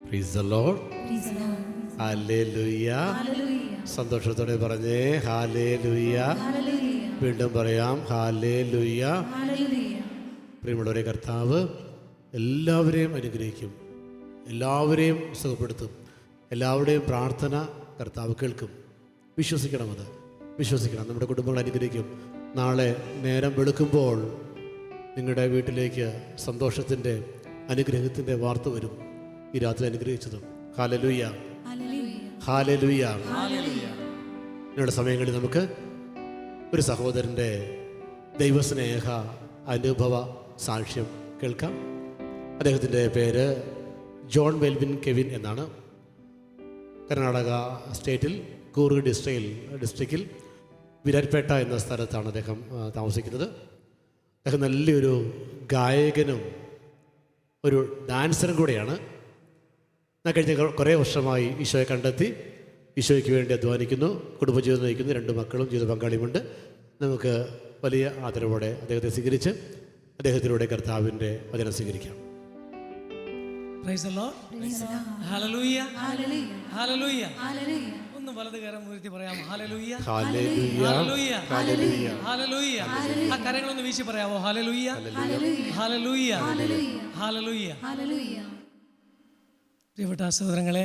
Price the Lord. Hallelujah. സന്തോഷത്തോടെ പറഞ്ഞേ hallelujah. വീണ്ടും പറയാം ഹല്ലേലൂയ. പ്രിയമുള്ളവരെ, കർത്താവ് എല്ലാവരെയും അനുഗ്രഹിക്കും, എല്ലാവരെയും സുഖപ്പെടുത്തും, എല്ലാവരുടെയും പ്രാർത്ഥന കർത്താവ് കേൾക്കും. വിശ്വസിക്കണം, അത് വിശ്വസിക്കണം. നമ്മുടെ കുടുംബങ്ങൾ അനുഗ്രഹിക്കും. നാളെ നേരം വെളുക്കുമ്പോൾ നിങ്ങളുടെ വീട്ടിലേക്ക് സന്തോഷത്തിൻ്റെ അനുഗ്രഹത്തിൻ്റെ വാർത്ത വരും. ഈ രാത്രി അനുഗ്രഹിച്ചതും. Hallelujah, hallelujah. ഇങ്ങനെയുള്ള സമയങ്ങളിൽ നമുക്ക് ഒരു സഹോദരൻ്റെ ദൈവസ്നേഹ അനുഭവ സാക്ഷ്യം കേൾക്കാം. അദ്ദേഹത്തിൻ്റെ പേര് ജോൺ മെൽവിൻ കെവിൻ എന്നാണ്. കർണാടക സ്റ്റേറ്റിൽ കൂർഗ് ഡിസ്ട്രിക്റ്റിൽ വിരാറ്റ്പേട്ട എന്ന സ്ഥലത്താണ് അദ്ദേഹം താമസിക്കുന്നത്. അദ്ദേഹം നല്ലൊരു ഗായകനും ഒരു ഡാൻസറും കൂടെയാണ്. ഞാൻ കഴിഞ്ഞ കുറേ വർഷമായി ഈശോയെ കണ്ടെത്തി ഈശോയ്ക്ക് വേണ്ടി അധ്വാനിക്കുന്നു, കുടുംബജീവിതം നയിക്കുന്നു, 2 മക്കളും ജീവിത പങ്കാളിയുമുണ്ട്. നമുക്ക് വലിയ ആദരവോടെ അദ്ദേഹത്തെ സ്വീകരിച്ച് അദ്ദേഹത്തിലൂടെ കർത്താവിൻ്റെ വചനം സ്വീകരിക്കാം. Praise the Lord. Hallelujah. Hallelujah. ഒന്ന് വലത് കരം ഉയർത്തി പറയാം. Hallelujah. Hallelujah. Hallelujah. Hallelujah. ആ കരങ്ങളൊന്ന് വീശി പറയാമോ? Hallelujah. Hallelujah. Hallelujah. പ്രിയപ്പെട്ട സഹോദരങ്ങളെ,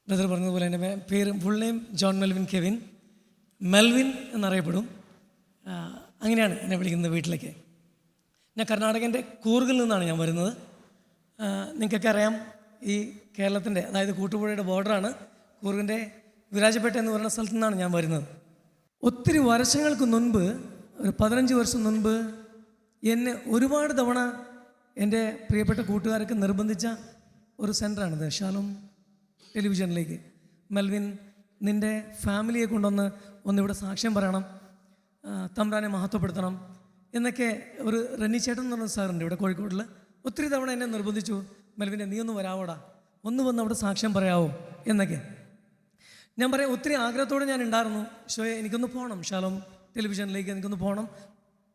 ബ്രദർ പറഞ്ഞതുപോലെ എൻ്റെ പേര് full name John Melvin Kevin. Melvin എന്നറിയപ്പെടും. അങ്ങനെയാണ് എന്നെ വിളിക്കുന്നത് വീട്ടിലേക്ക്. ഞാൻ കർണാടകൻ്റെ കൂർഗിൽ നിന്നാണ് ഞാൻ വരുന്നത്. നിങ്ങൾക്കൊക്കെ അറിയാം, ഈ കേരളത്തിൻ്റെ, അതായത് കൂട്ടുപുഴയുടെ ബോർഡറാണ് കൂർഗിൻ്റെ വിരാജപേട്ട എന്ന് പറയുന്ന സ്ഥലത്തു നിന്നാണ് ഞാൻ വരുന്നത്. ഒത്തിരി വർഷങ്ങൾക്ക് മുൻപ്, ഒരു 15 വർഷം മുൻപ് എന്നെ ഒരുപാട് തവണ എൻ്റെ പ്രിയപ്പെട്ട കൂട്ടുകാരൊക്കെ നിർബന്ധിച്ച ഒരു സെൻ്ററാണിത്, ഷാലോം ടെലിവിഷനിലേക്ക്. മെൽവിൻ, നിൻ്റെ ഫാമിലിയെ ഒന്നിവിടെ സാക്ഷ്യം പറയണം, തമ്പ്രാനെ മഹത്വപ്പെടുത്തണം എന്നൊക്കെ ഒരു റെന്നി ചേട്ടൻ എന്ന് പറഞ്ഞ സാറുണ്ട് ഇവിടെ കോഴിക്കോട്ടിൽ. ഒത്തിരി തവണ എന്നെ നിർബന്ധിച്ചു, മെൽവിനെ നീ ഒന്ന് വരാവോടാ, ഒന്ന് വന്ന് അവിടെ സാക്ഷ്യം പറയാവോ എന്നൊക്കെ. ഞാൻ പറയാം, ഒത്തിരി ആഗ്രഹത്തോടെ ഞാൻ ഉണ്ടായിരുന്നു, ഷോയെ എനിക്കൊന്ന് പോകണം, ഷാലോം ടെലിവിഷനിലേക്ക് എനിക്കൊന്ന് പോകണം,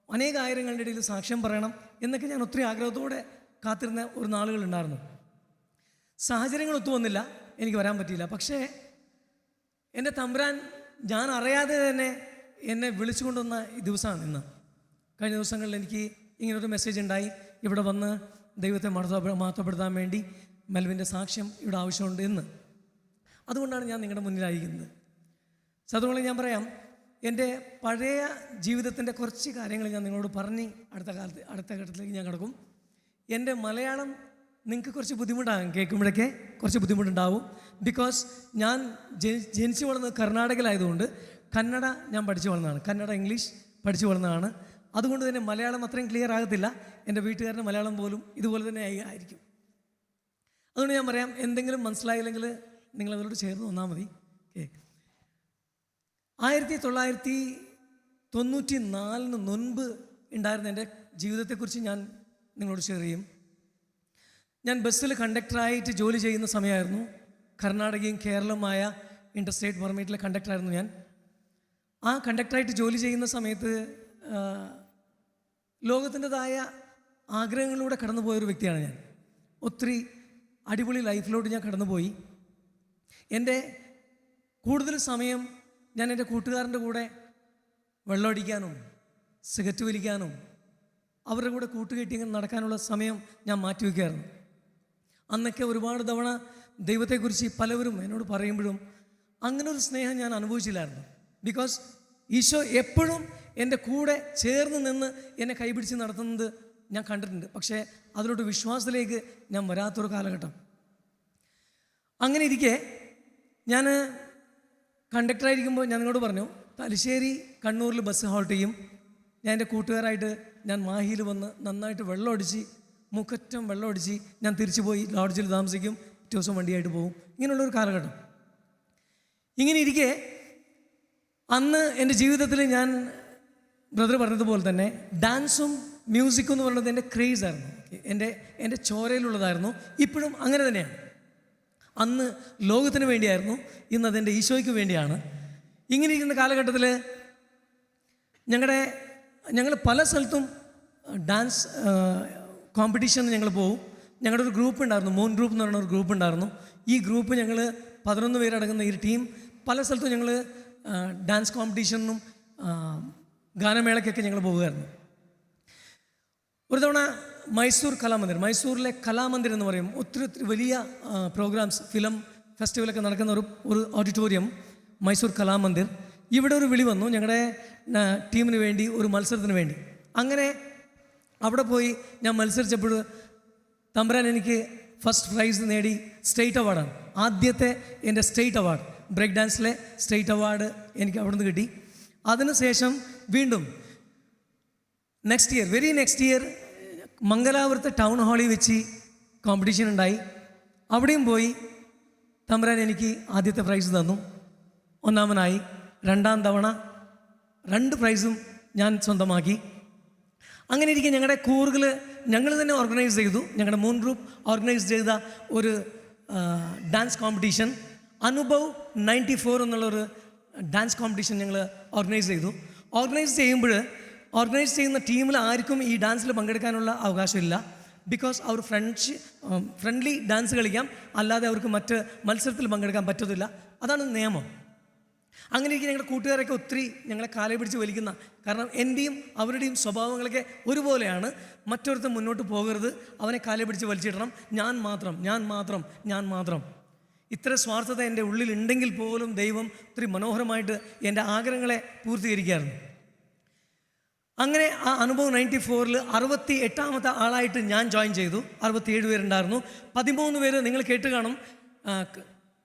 അനേകായിരങ്ങളുടെ ഇടയിൽ സാക്ഷ്യം പറയണം എന്നൊക്കെ ഞാൻ ഒത്തിരി ആഗ്രഹത്തോടെ കാത്തിരുന്ന ഒരു നാളുകളുണ്ടായിരുന്നു. സാഹചര്യങ്ങൾ ഒത്തുവന്നില്ല, എനിക്ക് വരാൻ പറ്റിയില്ല. പക്ഷേ എൻ്റെ തമ്പുരാൻ ഞാൻ അറിയാതെ തന്നെ എന്നെ വിളിച്ചു കൊണ്ടുവന്ന ഈ ദിവസമാണ് ഇന്ന്. കഴിഞ്ഞ ദിവസങ്ങളിൽ എനിക്ക് ഇങ്ങനൊരു മെസ്സേജ് ഉണ്ടായി, ഇവിടെ വന്ന് ദൈവത്തെ മഹത്വപ്പെടുത്താൻ വേണ്ടി മെൽവിൻ്റെ സാക്ഷ്യം ഇവിടെ ആവശ്യമുണ്ട് എന്ന്. അതുകൊണ്ടാണ് ഞാൻ നിങ്ങളുടെ മുന്നിലായിരിക്കുന്നത്. അതുകൊണ്ട് ഞാൻ പറയാം, എൻ്റെ പഴയ ജീവിതത്തിൻ്റെ കുറച്ച് കാര്യങ്ങൾ ഞാൻ നിങ്ങളോട് പറഞ്ഞ് അടുത്ത ഘട്ടത്തിലേക്ക് ഞാൻ കിടക്കും. എൻ്റെ മലയാളം നിങ്ങൾക്ക് കുറച്ച് ബുദ്ധിമുട്ടാകും, കേൾക്കുമ്പോഴൊക്കെ കുറച്ച് ബുദ്ധിമുട്ടുണ്ടാവും. ബിക്കോസ് ഞാൻ ജനിച്ചു വളർന്നത് കർണാടകയിലായതുകൊണ്ട് കന്നഡ ഞാൻ പഠിച്ചു വളർന്നതാണ്, കന്നഡ ഇംഗ്ലീഷ് പഠിച്ചു വളർന്നതാണ്. അതുകൊണ്ട് തന്നെ മലയാളം അത്രയും ക്ലിയർ ആകത്തില്ല. എൻ്റെ വീട്ടുകാരുടെ മലയാളം പോലും ഇതുപോലെ തന്നെ ആയിരിക്കും. അതുകൊണ്ട് ഞാൻ പറയാം, എന്തെങ്കിലും മനസ്സിലായില്ലെങ്കിൽ നിങ്ങളതിലോട് ചേർന്ന് വന്നാൽ മതി. ഓക്കെ. 1994 മുൻപ് ഉണ്ടായിരുന്ന എൻ്റെ ജീവിതത്തെക്കുറിച്ച് ഞാൻ നിങ്ങളോട് ഷെയർ ചെയ്യും. ഞാൻ ബസ്സിൽ കണ്ടക്ടറായിട്ട് ജോലി ചെയ്യുന്ന സമയമായിരുന്നു. കർണാടകയും കേരളവുമായ ഇൻ്റർസ്റ്റേറ്റ് പെർമിറ്റിലെ കണ്ടക്ടറായിരുന്നു ഞാൻ. ആ കണ്ടക്ടറായിട്ട് ജോലി ചെയ്യുന്ന സമയത്ത് ലോകത്തിൻ്റെതായ ആഗ്രഹങ്ങളിലൂടെ കടന്നുപോയൊരു വ്യക്തിയാണ് ഞാൻ. ഒത്തിരി അടിപൊളി ലൈഫിലോട്ട് ഞാൻ കടന്നുപോയി. എൻ്റെ കൂടുതൽ സമയം ഞാൻ എൻ്റെ കൂട്ടുകാരൻ്റെ കൂടെ വെള്ളമടിക്കാനും സിഗരറ്റ് വലിക്കാനും അവരുടെ കൂടെ കൂട്ടുകെട്ടി നടക്കാനുള്ള സമയം ഞാൻ മാറ്റിവെക്കുകയായിരുന്നു. അന്നൊക്കെ ഒരുപാട് തവണ ദൈവത്തെക്കുറിച്ച് പലവരും എന്നോട് പറയുമ്പോഴും അങ്ങനൊരു സ്നേഹം ഞാൻ അനുഭവിച്ചില്ലായിരുന്നു. ബിക്കോസ് ഈശോ എപ്പോഴും എൻ്റെ കൂടെ ചേർന്ന് നിന്ന് എന്നെ കൈപിടിച്ച് നടത്തുന്നത് ഞാൻ കണ്ടിട്ടുണ്ട്. പക്ഷേ അതിലോട്ട് വിശ്വാസത്തിലേക്ക് ഞാൻ വരാത്തൊരു കാലഘട്ടം. അങ്ങനെ ഇരിക്കെ ഞാൻ കണ്ടക്ടറായിരിക്കുമ്പോൾ ഞാൻ നിങ്ങളോട് പറഞ്ഞു, തലശ്ശേരി കണ്ണൂരിൽ ബസ് ഹോൾട്ട് ചെയ്യും. ഞാൻ എൻ്റെ കൂട്ടുകാരായിട്ട് ഞാൻ മാഹിയിൽ വന്ന് നന്നായിട്ട് വെള്ളമടിച്ച്, മുക്കറ്റം വെള്ളമടിച്ച് ഞാൻ തിരിച്ചു പോയി ലോഡ്ജിൽ താമസിക്കും, പിറ്റേ ദിവസം വണ്ടിയായിട്ട് പോകും. ഇങ്ങനെയുള്ളൊരു കാലഘട്ടം. ഇങ്ങനെ ഇരിക്കെ അന്ന് എൻ്റെ ജീവിതത്തിൽ ഞാൻ ബ്രദർ പറഞ്ഞതുപോലെ തന്നെ ഡാൻസും മ്യൂസിക്കും എന്ന് പറയുന്നത് എൻ്റെ ക്രേസായിരുന്നു, എൻ്റെ ചോരയിലുള്ളതായിരുന്നു. ഇപ്പോഴും അങ്ങനെ തന്നെയാണ്. അന്ന് ലോകത്തിന് വേണ്ടിയായിരുന്നു, ഇന്ന് അതെൻ്റെ ഈശോയ്ക്ക് വേണ്ടിയാണ്. ഇങ്ങനെ ഇരിക്കുന്ന കാലഘട്ടത്തിൽ ഞങ്ങൾ പല സ്ഥലത്തും ഡാൻസ് കോമ്പറ്റീഷന് ഞങ്ങൾ പോകും. ഞങ്ങളുടെ ഒരു ഗ്രൂപ്പ് ഉണ്ടായിരുന്നു, മൂൺ ഗ്രൂപ്പ് എന്ന് പറയുന്ന ഒരു ഗ്രൂപ്പ് ഉണ്ടായിരുന്നു. ഈ ഗ്രൂപ്പ് ഞങ്ങൾ 11 പേരടങ്ങുന്ന ഈ ടീം പല സ്ഥലത്തും ഞങ്ങൾ ഡാൻസ് കോമ്പറ്റീഷനും ഗാനമേളയ്ക്കൊക്കെ ഞങ്ങൾ പോകുമായിരുന്നു. ഒരു തവണ മൈസൂരിലെ കലാമന്ദിർ എന്ന് പറയും, ഒത്തിരി വലിയ പ്രോഗ്രാംസ്, ഫിലിം ഫെസ്റ്റിവലൊക്കെ നടക്കുന്ന ഒരു ഓഡിറ്റോറിയം, മൈസൂർ കലാമന്ദിർ. ഇവിടെ ഒരു വിളി വന്നു ഞങ്ങളുടെ ടീമിന് വേണ്ടി, ഒരു മത്സരത്തിന് വേണ്ടി. അങ്ങനെ അവിടെ പോയി ഞാൻ മത്സരിച്ചപ്പോൾ തമ്പുരാൻ എനിക്ക് ഫസ്റ്റ് പ്രൈസ് നേടി, സ്റ്റേറ്റ് അവാർഡാണ്. ആദ്യത്തെ എൻ്റെ സ്റ്റേറ്റ് അവാർഡ്, ബ്രേക്ക് ഡാൻസിലെ സ്റ്റേറ്റ് അവാർഡ് എനിക്ക് അവിടെ നിന്ന് കിട്ടി. അതിനുശേഷം വീണ്ടും വെരി നെക്സ്റ്റ് ഇയർ മംഗലാപുരത്തെ ടൗൺ ഹാളിൽ വെച്ച് കോമ്പറ്റീഷൻ ഉണ്ടായി. അവിടെയും പോയി തമ്പുരാൻ എനിക്ക് ആദ്യത്തെ പ്രൈസ് തന്നു, ഒന്നാമനായി. രണ്ടാം തവണ 2 പ്രൈസും ഞാൻ സ്വന്തമാക്കി. അങ്ങനെ ഇരിക്കെ ഞങ്ങളുടെ കൂറുകൾ ഞങ്ങൾ തന്നെ ഓർഗനൈസ് ചെയ്തു. ഞങ്ങളുടെ മൂൺ ഗ്രൂപ്പ് ഓർഗനൈസ് ചെയ്ത ഒരു ഡാൻസ് കോമ്പറ്റീഷൻ, അനുഭവ് 94 എന്നുള്ളൊരു ഡാൻസ് കോമ്പറ്റീഷൻ ഞങ്ങൾ ഓർഗനൈസ് ചെയ്തു. ഓർഗനൈസ് ചെയ്യുന്ന ടീമിൽ ആർക്കും ഈ ഡാൻസിൽ പങ്കെടുക്കാനുള്ള അവകാശമില്ല. ബിക്കോസ് അവർ ഫ്രണ്ട്ലി ഡാൻസ് കളിക്കാം, അല്ലാതെ അവർക്ക് മറ്റ് മത്സരത്തിൽ പങ്കെടുക്കാൻ പറ്റത്തില്ല. അതാണ് നിയമം. അങ്ങനെ ഇരിക്കും ഞങ്ങളുടെ കൂട്ടുകാരൊക്കെ ഒത്തിരി ഞങ്ങളെ കാലെ പിടിച്ച് വലിക്കുന്ന, കാരണം എൻ്റെയും അവരുടെയും സ്വഭാവങ്ങളൊക്കെ ഒരുപോലെയാണ്. മറ്റൊരുത്തം മുന്നോട്ട് പോകരുത്, അവനെ കാലെ പിടിച്ച് വലിച്ചിടണം, ഞാൻ മാത്രം. ഇത്ര സ്വാർത്ഥത എൻ്റെ ഉള്ളിലുണ്ടെങ്കിൽ പോലും ദൈവം ഒത്തിരി മനോഹരമായിട്ട് എൻ്റെ ആഗ്രഹങ്ങളെ പൂർത്തീകരിക്കാറുണ്ട്. അങ്ങനെ ആ അനുഭവ് 94-ൽ 68ാമത്തെ ആളായിട്ട് ഞാൻ ജോയിൻ ചെയ്തു. 67 പേരുണ്ടായിരുന്നു. 13 പേര് നിങ്ങൾ കേട്ട് കാണും,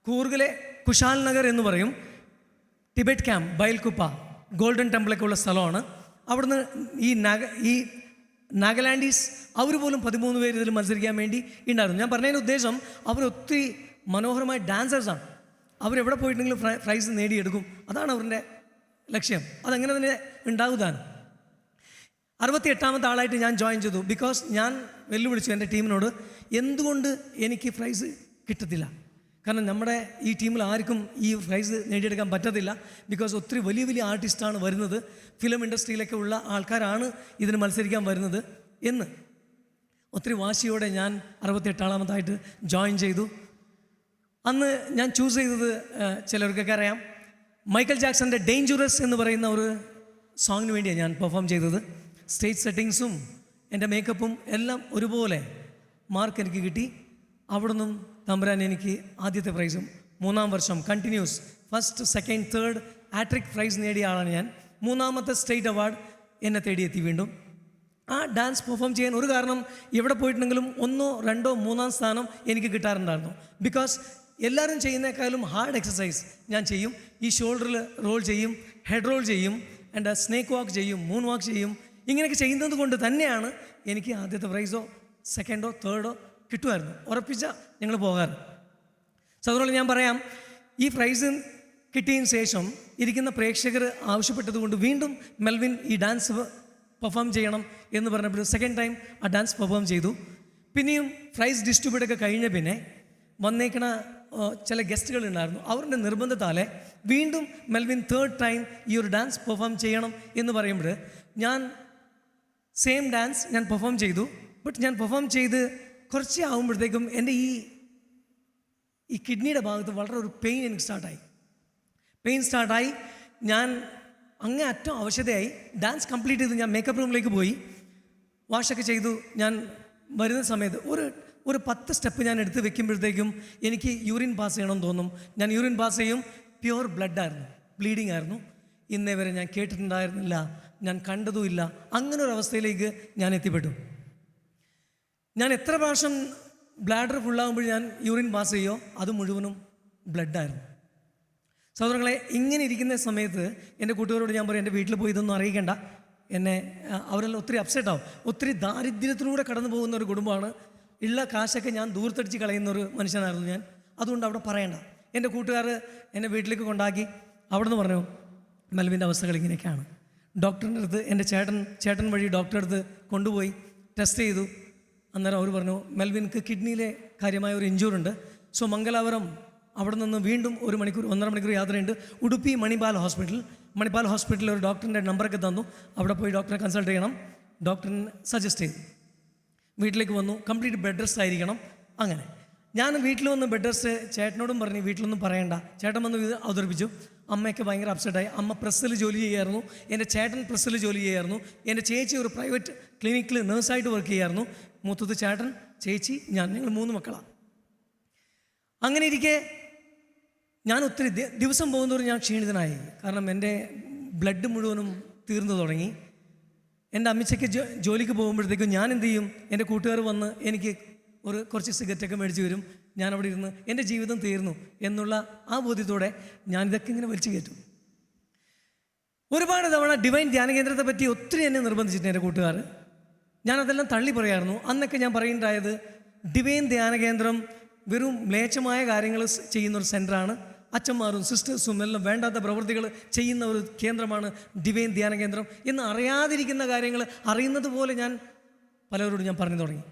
കൂർഗിലെ കുശാൽ നഗർ എന്ന് പറയും, ടിബറ്റ് ക്യാമ്പ്, ബൈൽകുപ്പ, ഗോൾഡൻ ടെമ്പിളൊക്കെ ഉള്ള സ്ഥലമാണ്. അവിടുന്ന് ഈ നാഗാലാൻഡീസ് അവർ പോലും 13 പേര് ഇതിൽ മത്സരിക്കാൻ വേണ്ടി ഉണ്ടായിരുന്നു. ഞാൻ പറഞ്ഞതിന് ഉദ്ദേശം അവരൊത്തിരി മനോഹരമായ ഡാൻസേഴ്സാണ്. അവരെവിടെ പോയിട്ടുണ്ടെങ്കിലും പ്രൈസ് നേടിയെടുക്കും. അതാണ് അവരുടെ ലക്ഷ്യം. അതങ്ങനെ തന്നെ ഉണ്ടാകുന്നതാണ്. 68ാമത്തെ ആളായിട്ട് ഞാൻ ജോയിൻ ചെയ്തു. ബിക്കോസ് ഞാൻ വെല്ലുവിളിച്ചു എൻ്റെ ടീമിനോട്, എന്തുകൊണ്ട് എനിക്ക് പ്രൈസ് കിട്ടത്തില്ല? കാരണം നമ്മുടെ ഈ ടീമിൽ ആർക്കും ഈ പ്രൈസ് നേടിയെടുക്കാൻ പറ്റത്തില്ല. ബിക്കോസ് ഒത്തിരി വലിയ ആർട്ടിസ്റ്റാണ് വരുന്നത്, ഫിലിം ഇൻഡസ്ട്രിയിലൊക്കെ ഉള്ള ആൾക്കാരാണ് ഇതിന് മത്സരിക്കാൻ വരുന്നത് എന്ന് ഒത്തിരി വാശിയോടെ ഞാൻ 68ാമതായിട്ട് ജോയിൻ ചെയ്തു. അന്ന് ഞാൻ ചൂസ് ചെയ്തത് ചിലർക്കൊക്കെ അറിയാം, മൈക്കൽ ജാക്സൻ്റെ ഡേഞ്ചറസ് എന്ന് പറയുന്ന ഒരു സോങ്ങിന് വേണ്ടിയാണ് ഞാൻ പെർഫോം ചെയ്തത്. സ്റ്റേജ് സെറ്റിങ്സും എൻ്റെ മേക്കപ്പും എല്ലാം ഒരുപോലെ മാർക്ക് എനിക്ക് കിട്ടി. അവിടെ നിന്നും തമ്പുരാൻ എനിക്ക് ആദ്യത്തെ പ്രൈസും 3-ാം വർഷം continuous 1st, 2nd, 3rd ആട്രിക് price നേടിയ ആളാണ് ഞാൻ. 3ാമത്തെ സ്റ്റേറ്റ് അവാർഡ് എന്നെ തേടിയെത്തി. വീണ്ടും ആ ഡാൻസ് പെർഫോം ചെയ്യാൻ ഒരു കാരണം, എവിടെ പോയിട്ടുണ്ടെങ്കിലും 1, 2, 3-ാം സ്ഥാനം എനിക്ക് കിട്ടാറുണ്ടായിരുന്നു. ബിക്കോസ് എല്ലാവരും ചെയ്യുന്നേക്കാളും ഹാർഡ് എക്സസൈസ് ഞാൻ ചെയ്യും. ഈ ഷോൾഡറിൽ റോൾ ചെയ്യും, ഹെഡ് റോൾ ചെയ്യും, എൻ്റെ സ്നേക്ക് വാക്ക് ചെയ്യും, മൂൺ വാക്ക് ചെയ്യും. ഇങ്ങനെയൊക്കെ ചെയ്യുന്നത് കൊണ്ട് തന്നെയാണ് എനിക്ക് ആദ്യത്തെ പ്രൈസോ 2nd, 3rd കിട്ടുമായിരുന്നു. ഉറപ്പിച്ച ഞങ്ങൾ പോകാറ്. സഹോദരങ്ങളെ, ഞാൻ പറയാം, ഈ പ്രൈസ് കിട്ടിയതിന് ശേഷം ഇരിക്കുന്ന പ്രേക്ഷകർ ആവശ്യപ്പെട്ടതുകൊണ്ട് വീണ്ടും മെൽവിൻ ഈ ഡാൻസ് പെർഫോം ചെയ്യണം എന്ന് പറഞ്ഞപ്പോൾ 2nd ടൈം ആ ഡാൻസ് പെർഫോം ചെയ്തു. പിന്നെയും പ്രൈസ് ഡിസ്ട്രിബ്യൂട്ടൊക്കെ കഴിഞ്ഞ പിന്നെ വന്നേക്കണ ചില ഗസ്റ്റുകൾ ഉണ്ടായിരുന്നു. അവരുടെ നിർബന്ധത്താലെ വീണ്ടും മെൽവിൻ 3rd ടൈം ഈ ഒരു ഡാൻസ് പെർഫോം ചെയ്യണം എന്ന് പറയുമ്പോൾ ഞാൻ സെയിം ഡാൻസ് ഞാൻ പെർഫോം ചെയ്തു. ബട്ട് ഞാൻ പെർഫോം ചെയ്ത് കുറച്ച് ആകുമ്പോഴത്തേക്കും എൻ്റെ ഈ കിഡ്നിയുടെ ഭാഗത്ത് വളരെ ഒരു പെയിൻ എനിക്ക് സ്റ്റാർട്ടായി. ഞാൻ അങ്ങേ അറ്റം അവശതയായി. ഡാൻസ് കംപ്ലീറ്റ് ചെയ്ത് ഞാൻ മേക്കപ്പ് റൂമിലേക്ക് പോയി, വാഷൊക്കെ ചെയ്തു. ഞാൻ വരുന്ന സമയത്ത് ഒരു 10 സ്റ്റെപ്പ് ഞാൻ എടുത്ത് വെക്കുമ്പോഴത്തേക്കും എനിക്ക് യൂറിൻ പാസ് ചെയ്യണമെന്ന് തോന്നും. ഞാൻ യൂറിൻ പാസ് ചെയ്യും. പ്യുവർ ബ്ലഡായിരുന്നു, ബ്ലീഡിങ് ആയിരുന്നു. ഇന്നേ വരെ ഞാൻ കേട്ടിട്ടുണ്ടായിരുന്നില്ല, ഞാൻ കണ്ടതുമില്ല. അങ്ങനെ ഒരു അവസ്ഥയിലേക്ക് ഞാൻ എത്തിപ്പെട്ടു. ഞാൻ എത്ര പ്രാവശ്യം ബ്ലാഡർ ഫുള്ളാകുമ്പോൾ ഞാൻ യൂറിൻ പാസ് ചെയ്യുമോ അത് മുഴുവനും ബ്ലഡായിരുന്നു. സഹോദരങ്ങളെ, ഇങ്ങനെ ഇരിക്കുന്ന സമയത്ത് എൻ്റെ കൂട്ടുകാരോട് ഞാൻ പറയും, എൻ്റെ വീട്ടിൽ പോയി ഇതൊന്നും അറിയിക്കേണ്ട, അവരെല്ലാം ഒത്തിരി അപ്സെറ്റ് ആവും. ഒത്തിരി ദാരിദ്ര്യത്തിലൂടെ കടന്നു പോകുന്ന ഒരു കുടുംബമാണ്. ഉള്ള കാശൊക്കെ ഞാൻ ദൂർത്തടിച്ച് കളയുന്ന ഒരു മനുഷ്യനായിരുന്നു ഞാൻ. അതുകൊണ്ട് അവിടെ പറയണ്ട. എൻ്റെ കൂട്ടുകാർ എന്നെ വീട്ടിലേക്ക് കൊണ്ടാക്കി. അവിടെ നിന്ന് പറഞ്ഞു, മെൽവിൻ്റെ അവസ്ഥകൾ ഇങ്ങനെയൊക്കെയാണ്. ഡോക്ടറിൻ്റെ അടുത്ത് എൻ്റെ ചേട്ടൻ വഴി ഡോക്ടറുടെ അടുത്ത് കൊണ്ടുപോയി ടെസ്റ്റ് ചെയ്തു. അന്നേരം അവർ പറഞ്ഞു, മെൽവിൻക്ക് കിഡ്നിയിലെ കാര്യമായ ഒരു ഇഞ്ചുറി ഉണ്ട്. സോ മംഗലാപുരം അവിടെ നിന്ന് വീണ്ടും 1 മണിക്കൂർ 1.5 മണിക്കൂർ യാത്രയുണ്ട്. ഉടുപ്പി മണിപ്പാൽ ഹോസ്പിറ്റലിൽ ഒരു ഡോക്ടറിൻ്റെ നമ്പറൊക്കെ തന്നു. അവിടെ പോയി ഡോക്ടറെ കൺസൾട്ട് ചെയ്യണം. ഡോക്ടറിന് സജസ്റ്റ് ചെയ്തു. വീട്ടിലേക്ക് വന്നു. കംപ്ലീറ്റ് ബെഡ് റെസ്റ്റ് ആയിരിക്കണം. അങ്ങനെ ഞാൻ വീട്ടിൽ വന്ന് ബെഡ് റെസ്റ്റ് ചേട്ടനോടും പറഞ്ഞു വീട്ടിലൊന്നും പറയണ്ട. ചേട്ടൻ വന്ന് ഇത് അവതരിപ്പിച്ചു. അമ്മയൊക്കെ ഭയങ്കര അപ്സെറ്റായി. അമ്മ പ്രസ്സിൽ ജോലി ചെയ്യായിരുന്നു, എൻ്റെ ചേട്ടൻ പ്രസ്സിൽ ജോലി ചെയ്യായിരുന്നു, എൻ്റെ ചേച്ചി ഒരു പ്രൈവറ്റ് ക്ലിനിക്കിൽ നേഴ്സായിട്ട് വർക്ക് ചെയ്യായിരുന്നു. മൂത്തത് ചേട്ടൻ, ചേച്ചി, ഞങ്ങൾ 3 മക്കളാണ്. അങ്ങനെ ഇരിക്കെ ഞാൻ ഒത്തിരി ദിവസം പോകുന്നതോറും ഞാൻ ക്ഷീണിതനായി. കാരണം എൻ്റെ ബ്ലഡ് മുഴുവനും തീർന്നു തുടങ്ങി. എൻ്റെ അമ്മച്ചയ്ക്ക് ജോലിക്ക് പോകുമ്പോഴത്തേക്കും ഞാൻ എന്ത് ചെയ്യും, എൻ്റെ കൂട്ടുകാർ വന്ന് എനിക്ക് കുറച്ച് സിഗരറ്റൊക്കെ മേടിച്ച് വരും. ഞാനവിടെ ഇരുന്ന് എൻ്റെ ജീവിതം തീർന്നു എന്നുള്ള ആ ബോധ്യത്തോടെ ഞാനിതൊക്കെ ഇങ്ങനെ വലിച്ചു കയറ്റും. ഒരുപാട് തവണ ഡിവൈൻ ധ്യാന കേന്ദ്രത്തെ പറ്റി ഒത്തിരി എന്നെ നിർബന്ധിച്ചിട്ടുണ്ട് എൻ്റെ കൂട്ടുകാർ. ഞാനതെല്ലാം തള്ളി പറയായിരുന്നു. അന്നൊക്കെ ഞാൻ പറയുണ്ടായത് ഡിവൈൻ ധ്യാന കേന്ദ്രം വെറും മ്ലേച്ഛമായ കാര്യങ്ങൾ ചെയ്യുന്നൊരു സെൻ്ററാണ്. അച്ഛന്മാരും സിസ്റ്റേഴ്സും എല്ലാം വേണ്ടാത്ത പ്രവൃത്തികൾ ചെയ്യുന്ന ഒരു കേന്ദ്രമാണ് ഡിവൈൻ ധ്യാന കേന്ദ്രം എന്ന് അറിയാതിരിക്കുന്ന കാര്യങ്ങൾ അറിയുന്നത് പോലെ ഞാൻ പലരോടും ഞാൻ പറഞ്ഞു തുടങ്ങി.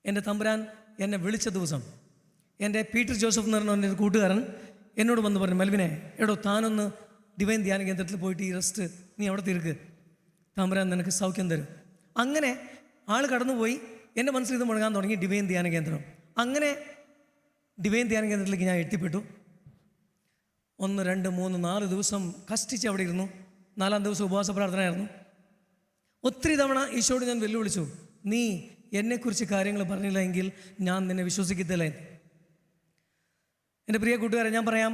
എൻ്റെ തമ്പുരാൻ എന്നെ വിളിച്ച ദിവസം എൻ്റെ പീറ്റർ ജോസഫ് എന്ന് പറഞ്ഞ എൻ്റെ കൂട്ടുകാരൻ എന്നോട് വന്ന് പറഞ്ഞു, മെൽവിനെ എടോ താനൊന്ന് ഡിവൈൻ ധ്യാന കേന്ദ്രത്തിൽ പോയിട്ട് ഈ റെസ്റ്റ് നീ അവിടെ തീർക്ക്, തമ്പുരാൻ നിനക്ക് സൗഖ്യം തരും. അങ്ങനെ ആൾ കടന്നുപോയി. എൻ്റെ മനസ്സിൽ ഇത് മുഴങ്ങാൻ തുടങ്ങി, ഡിവൈൻ ധ്യാന കേന്ദ്രം. അങ്ങനെ ഡിവൈൻ ധ്യാന കേന്ദ്രത്തിലേക്ക് ഞാൻ എത്തിപ്പെട്ടു. 1, 2, 3, 4 ദിവസം കഷ്ടിച്ച് അവിടെ ഇരുന്നു. 4-ാം ദിവസം ഉപവാസ പ്രാർത്ഥനയായിരുന്നു. ഒത്തിരി തവണ ഈശോയോട് ഞാൻ വെല്ലുവിളിച്ചു, നീ എന്നെക്കുറിച്ച് കാര്യങ്ങൾ പറഞ്ഞില്ല എങ്കിൽ ഞാൻ നിന്നെ വിശ്വസിക്കത്തില്ല. എൻ്റെ പ്രിയ കൂട്ടുകാരെ, ഞാൻ പറയാം,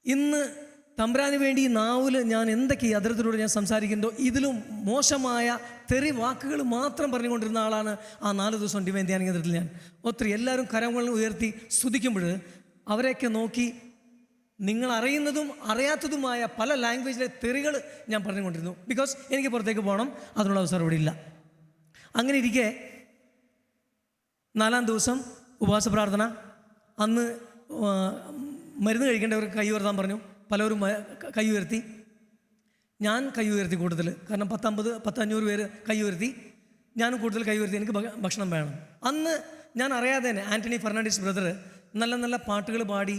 ഇന്ന് തമ്പുരാന് വേണ്ടി നാവിൽ ഞാൻ എന്തൊക്കെ അതിരത്തിലൂടെ ഞാൻ സംസാരിക്കുന്നതോ ഇതിലും മോശമായ തെറി വാക്കുകൾ മാത്രം പറഞ്ഞുകൊണ്ടിരുന്ന ആളാണ് ആ 4 ദിവസം ഡിവൈൻ ധ്യാന കേന്ദ്രത്തിൽ ഞാൻ. ഒത്തിരി എല്ലാവരും കരങ്ങൾ ഉയർത്തി സ്തുതിക്കുമ്പോൾ അവരെയൊക്കെ നോക്കി നിങ്ങൾ അറിയുന്നതും അറിയാത്തതുമായ പല ലാംഗ്വേജിലെ തെറികൾ ഞാൻ പറഞ്ഞുകൊണ്ടിരുന്നു. ബിക്കോസ് എനിക്ക് പുറത്തേക്ക് പോകണം, അതിനുള്ള അവസരം ഇവിടെ ഇല്ല. അങ്ങനെ ഇരിക്കെ 4-ാം ദിവസം ഉപവാസ പ്രാർത്ഥന. അന്ന് മരുന്ന് കഴിക്കേണ്ടവർക്ക് കൈ ഉയർത്താൻ പറഞ്ഞു. പലരും കൈ ഉയർത്തി. ഞാൻ കൈ ഉയർത്തി കൂടുതൽ, കാരണം 500 പേര് കൈ ഉയർത്തി. ഞാനും കൂടുതൽ കൈ ഉയർത്തി. എനിക്ക് ഭക്ഷണം വേണം. അന്ന് ഞാൻ അറിയാതെ തന്നെ ആൻ്റണി ഫെർണാണ്ടീസ് ബ്രദർ നല്ല നല്ല പാട്ടുകൾ പാടി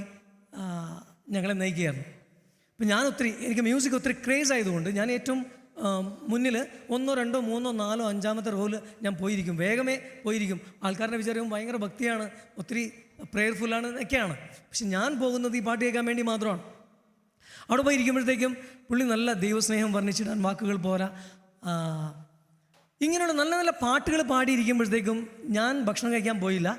ഞങ്ങളെ നയിക്കുകയായിരുന്നു. അപ്പം എനിക്ക് മ്യൂസിക് ഒത്തിരി ക്രേസ് ആയതുകൊണ്ട് ഞാൻ ഏറ്റവും മുന്നിൽ 1, 2, 3, 4, 5ാമത്തെ റോല് ഞാൻ പോയിരിക്കും. വേഗമേ പോയിരിക്കും. ആൾക്കാരുടെ വിചാരവും ഭയങ്കര ഭക്തിയാണ്, ഒത്തിരി പ്രെയർഫുള്ളാണ് എന്നൊക്കെയാണ്. പക്ഷെ ഞാൻ പോകുന്നത് ഈ പാട്ട് കേൾക്കാൻ വേണ്ടി മാത്രമാണ്. അവിടെ പോയിരിക്കുമ്പോഴത്തേക്കും പുള്ളി നല്ല ദൈവസ്നേഹം വർണ്ണിച്ചിടാൻ വാക്കുകൾ പോരാ. ഇങ്ങനെയുള്ള നല്ല നല്ല പാട്ടുകൾ പാടിയിരിക്കുമ്പോഴത്തേക്കും ഞാൻ ഭക്ഷണം കഴിക്കാൻ പോയില്ല.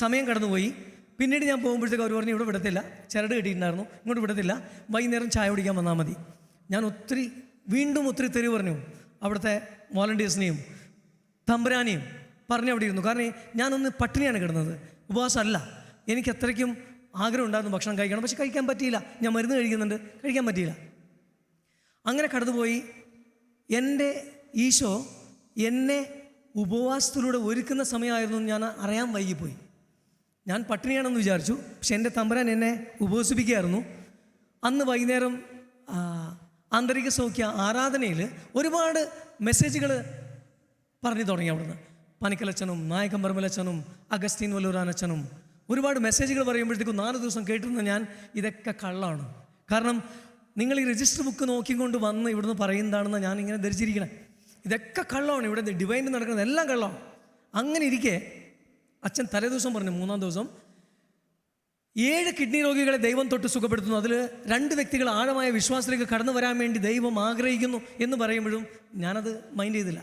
സമയം കടന്നുപോയി. പിന്നീട് ഞാൻ പോകുമ്പോഴത്തേക്കും അവർ പറഞ്ഞു ഇവിടെ വിടത്തില്ല, ചരട് കെട്ടിയിട്ടുണ്ടായിരുന്നു, ഇങ്ങോട്ട് വിടത്തില്ല, വൈകുന്നേരം ചായ കുടിക്കാൻ വന്നാൽ മതി. ഞാൻ വീണ്ടും ഒത്തിരി തെറി പറഞ്ഞു. അവിടുത്തെ വോളണ്ടിയേഴ്സിനെയും തമ്പുരാനെയും പറഞ്ഞു അവിടെ ഇരുന്നു. കാരണം ഞാനൊന്ന് പട്ടിണിയാണ് കിടന്നത്, ഉപവാസമല്ല. എനിക്ക് അത്രയ്ക്കും ആഗ്രഹം ഉണ്ടായിരുന്നു ഭക്ഷണം കഴിക്കണം, പക്ഷെ കഴിക്കാൻ പറ്റിയില്ല. ഞാൻ മരുന്ന് കഴിക്കുന്നുണ്ട്, കഴിക്കാൻ പറ്റിയില്ല. അങ്ങനെ കടന്നുപോയി. എൻ്റെ ഈശോ എന്നെ ഉപവാസത്തിലൂടെ ഒരുക്കുന്ന സമയമായിരുന്നു ഞാൻ അറിയാൻ വൈകിപ്പോയി. ഞാൻ പട്ടിണിയാണെന്ന് വിചാരിച്ചു, പക്ഷെ എൻ്റെ തമ്പുരാൻ എന്നെ ഉപവസിപ്പിക്കുകയായിരുന്നു. അന്ന് വൈകുന്നേരം ആന്തരിക സൗഖ്യ ആരാധനയിൽ ഒരുപാട് മെസ്സേജുകൾ പറഞ്ഞു തുടങ്ങി. അവിടുന്ന് പനിക്കലച്ചനും നായകം പരമലച്ചനും അഗസ്തീൻ വല്ലൂരാനച്ചനും ഒരുപാട് മെസ്സേജുകൾ പറയുമ്പോഴത്തേക്കും 4 ദിവസം കേട്ടിരുന്ന ഞാൻ ഇതൊക്കെ കള്ളമാണ്. കാരണം നിങ്ങൾ ഈ രജിസ്റ്റർ ബുക്ക് നോക്കിക്കൊണ്ട് വന്ന് ഇവിടുന്ന് പറയുന്നതാണെന്ന് ഞാൻ ഇങ്ങനെ ധരിച്ചിരിക്കണേ. ഇതൊക്കെ കള്ളമാണ്, ഇവിടെ ഡിവൈനിൽ നടക്കുന്നത് എല്ലാം കള്ളമാണ്. അങ്ങനെ ഇരിക്കെ അച്ഛൻ തലേ ദിവസം പറഞ്ഞു, 3-ാം ദിവസം 7 കിഡ്നി രോഗികളെ ദൈവം തൊട്ട് സുഖപ്പെടുത്തുന്നു. അതിൽ 2 വ്യക്തികൾ ആഴമായ വിശ്വാസത്തിലേക്ക് കടന്നു വരാൻ വേണ്ടി ദൈവം ആഗ്രഹിക്കുന്നു എന്ന് പറയുമ്പോഴും ഞാനത് മൈൻഡ് ചെയ്തില്ല.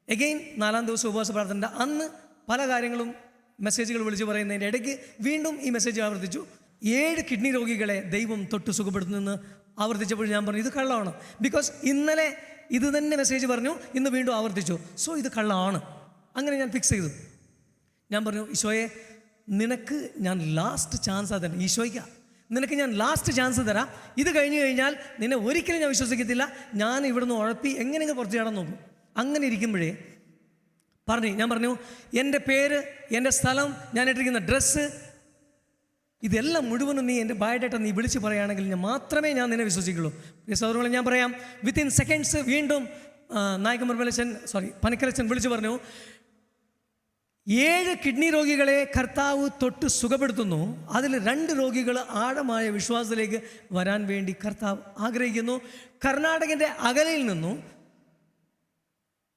എഗെയിൻ 4-ാം ദിവസം ഉപവാസ പ്രാർത്ഥന. അന്ന് പല കാര്യങ്ങളും മെസ്സേജുകൾ വിളിച്ച് പറയുന്നതിൻ്റെ ഇടയ്ക്ക് വീണ്ടും ഈ മെസ്സേജ് ആവർത്തിച്ചു. 7 കിഡ്നി രോഗികളെ ദൈവം തൊട്ട് സുഖപ്പെടുത്തുന്നെന്ന് ആവർത്തിച്ചപ്പോൾ ഞാൻ പറഞ്ഞു ഇത് കള്ളമാണ്. ബിക്കോസ് ഇന്നലെ ഇത് തന്നെ മെസ്സേജ് പറഞ്ഞു, ഇന്ന് വീണ്ടും ആവർത്തിച്ചു. സോ ഇത് കള്ളമാണ്. അങ്ങനെ ഞാൻ ഫിക്സ് ചെയ്തു. ഞാൻ പറഞ്ഞു, ഈശോയെ നിനക്ക് ഞാൻ ലാസ്റ്റ് ചാൻസ് തരാം. ഈശോയ്ക്ക നിനക്ക് ഞാൻ ലാസ്റ്റ് ചാൻസ് തരാം. ഇത് കഴിഞ്ഞ് കഴിഞ്ഞാൽ നിന്നെ ഒരിക്കലും ഞാൻ വിശ്വസിക്കത്തില്ല. ഞാൻ ഇവിടുന്ന് ഉഴപ്പി എങ്ങനെയെങ്കിലും പുറത്ത് ചാടാൻ നോക്കും. അങ്ങനെ ഇരിക്കുമ്പോഴേ ഞാൻ പറഞ്ഞു എൻ്റെ പേര്, എൻ്റെ സ്ഥലം, ഞാൻ ഇട്ടിരിക്കുന്ന ഡ്രസ്സ്, ഇതെല്ലാം മുഴുവനും നീ എൻ്റെ ബയോഡേറ്റ നീ വിളിച്ച് പറയുകയാണെങ്കിൽ മാത്രമേ ഞാൻ നിന്നെ വിശ്വസിക്കുള്ളൂ. സഹോദരങ്ങളെ ഞാൻ പറയാം, വിത്തിൻ സെക്കൻഡ്സ് വീണ്ടും പനിക്കലച്ചൻ വിളിച്ച് പറഞ്ഞു 7 കിഡ്നി രോഗികളെ കർത്താവ് തൊട്ട് സുഖപ്പെടുത്തുന്നു. അതിൽ 2 രോഗികൾ ആഴമായ വിശ്വാസത്തിലേക്ക് വരാൻ വേണ്ടി കർത്താവ് ആഗ്രഹിക്കുന്നു. കർണാടകൻ്റെ അകലയിൽ നിന്നും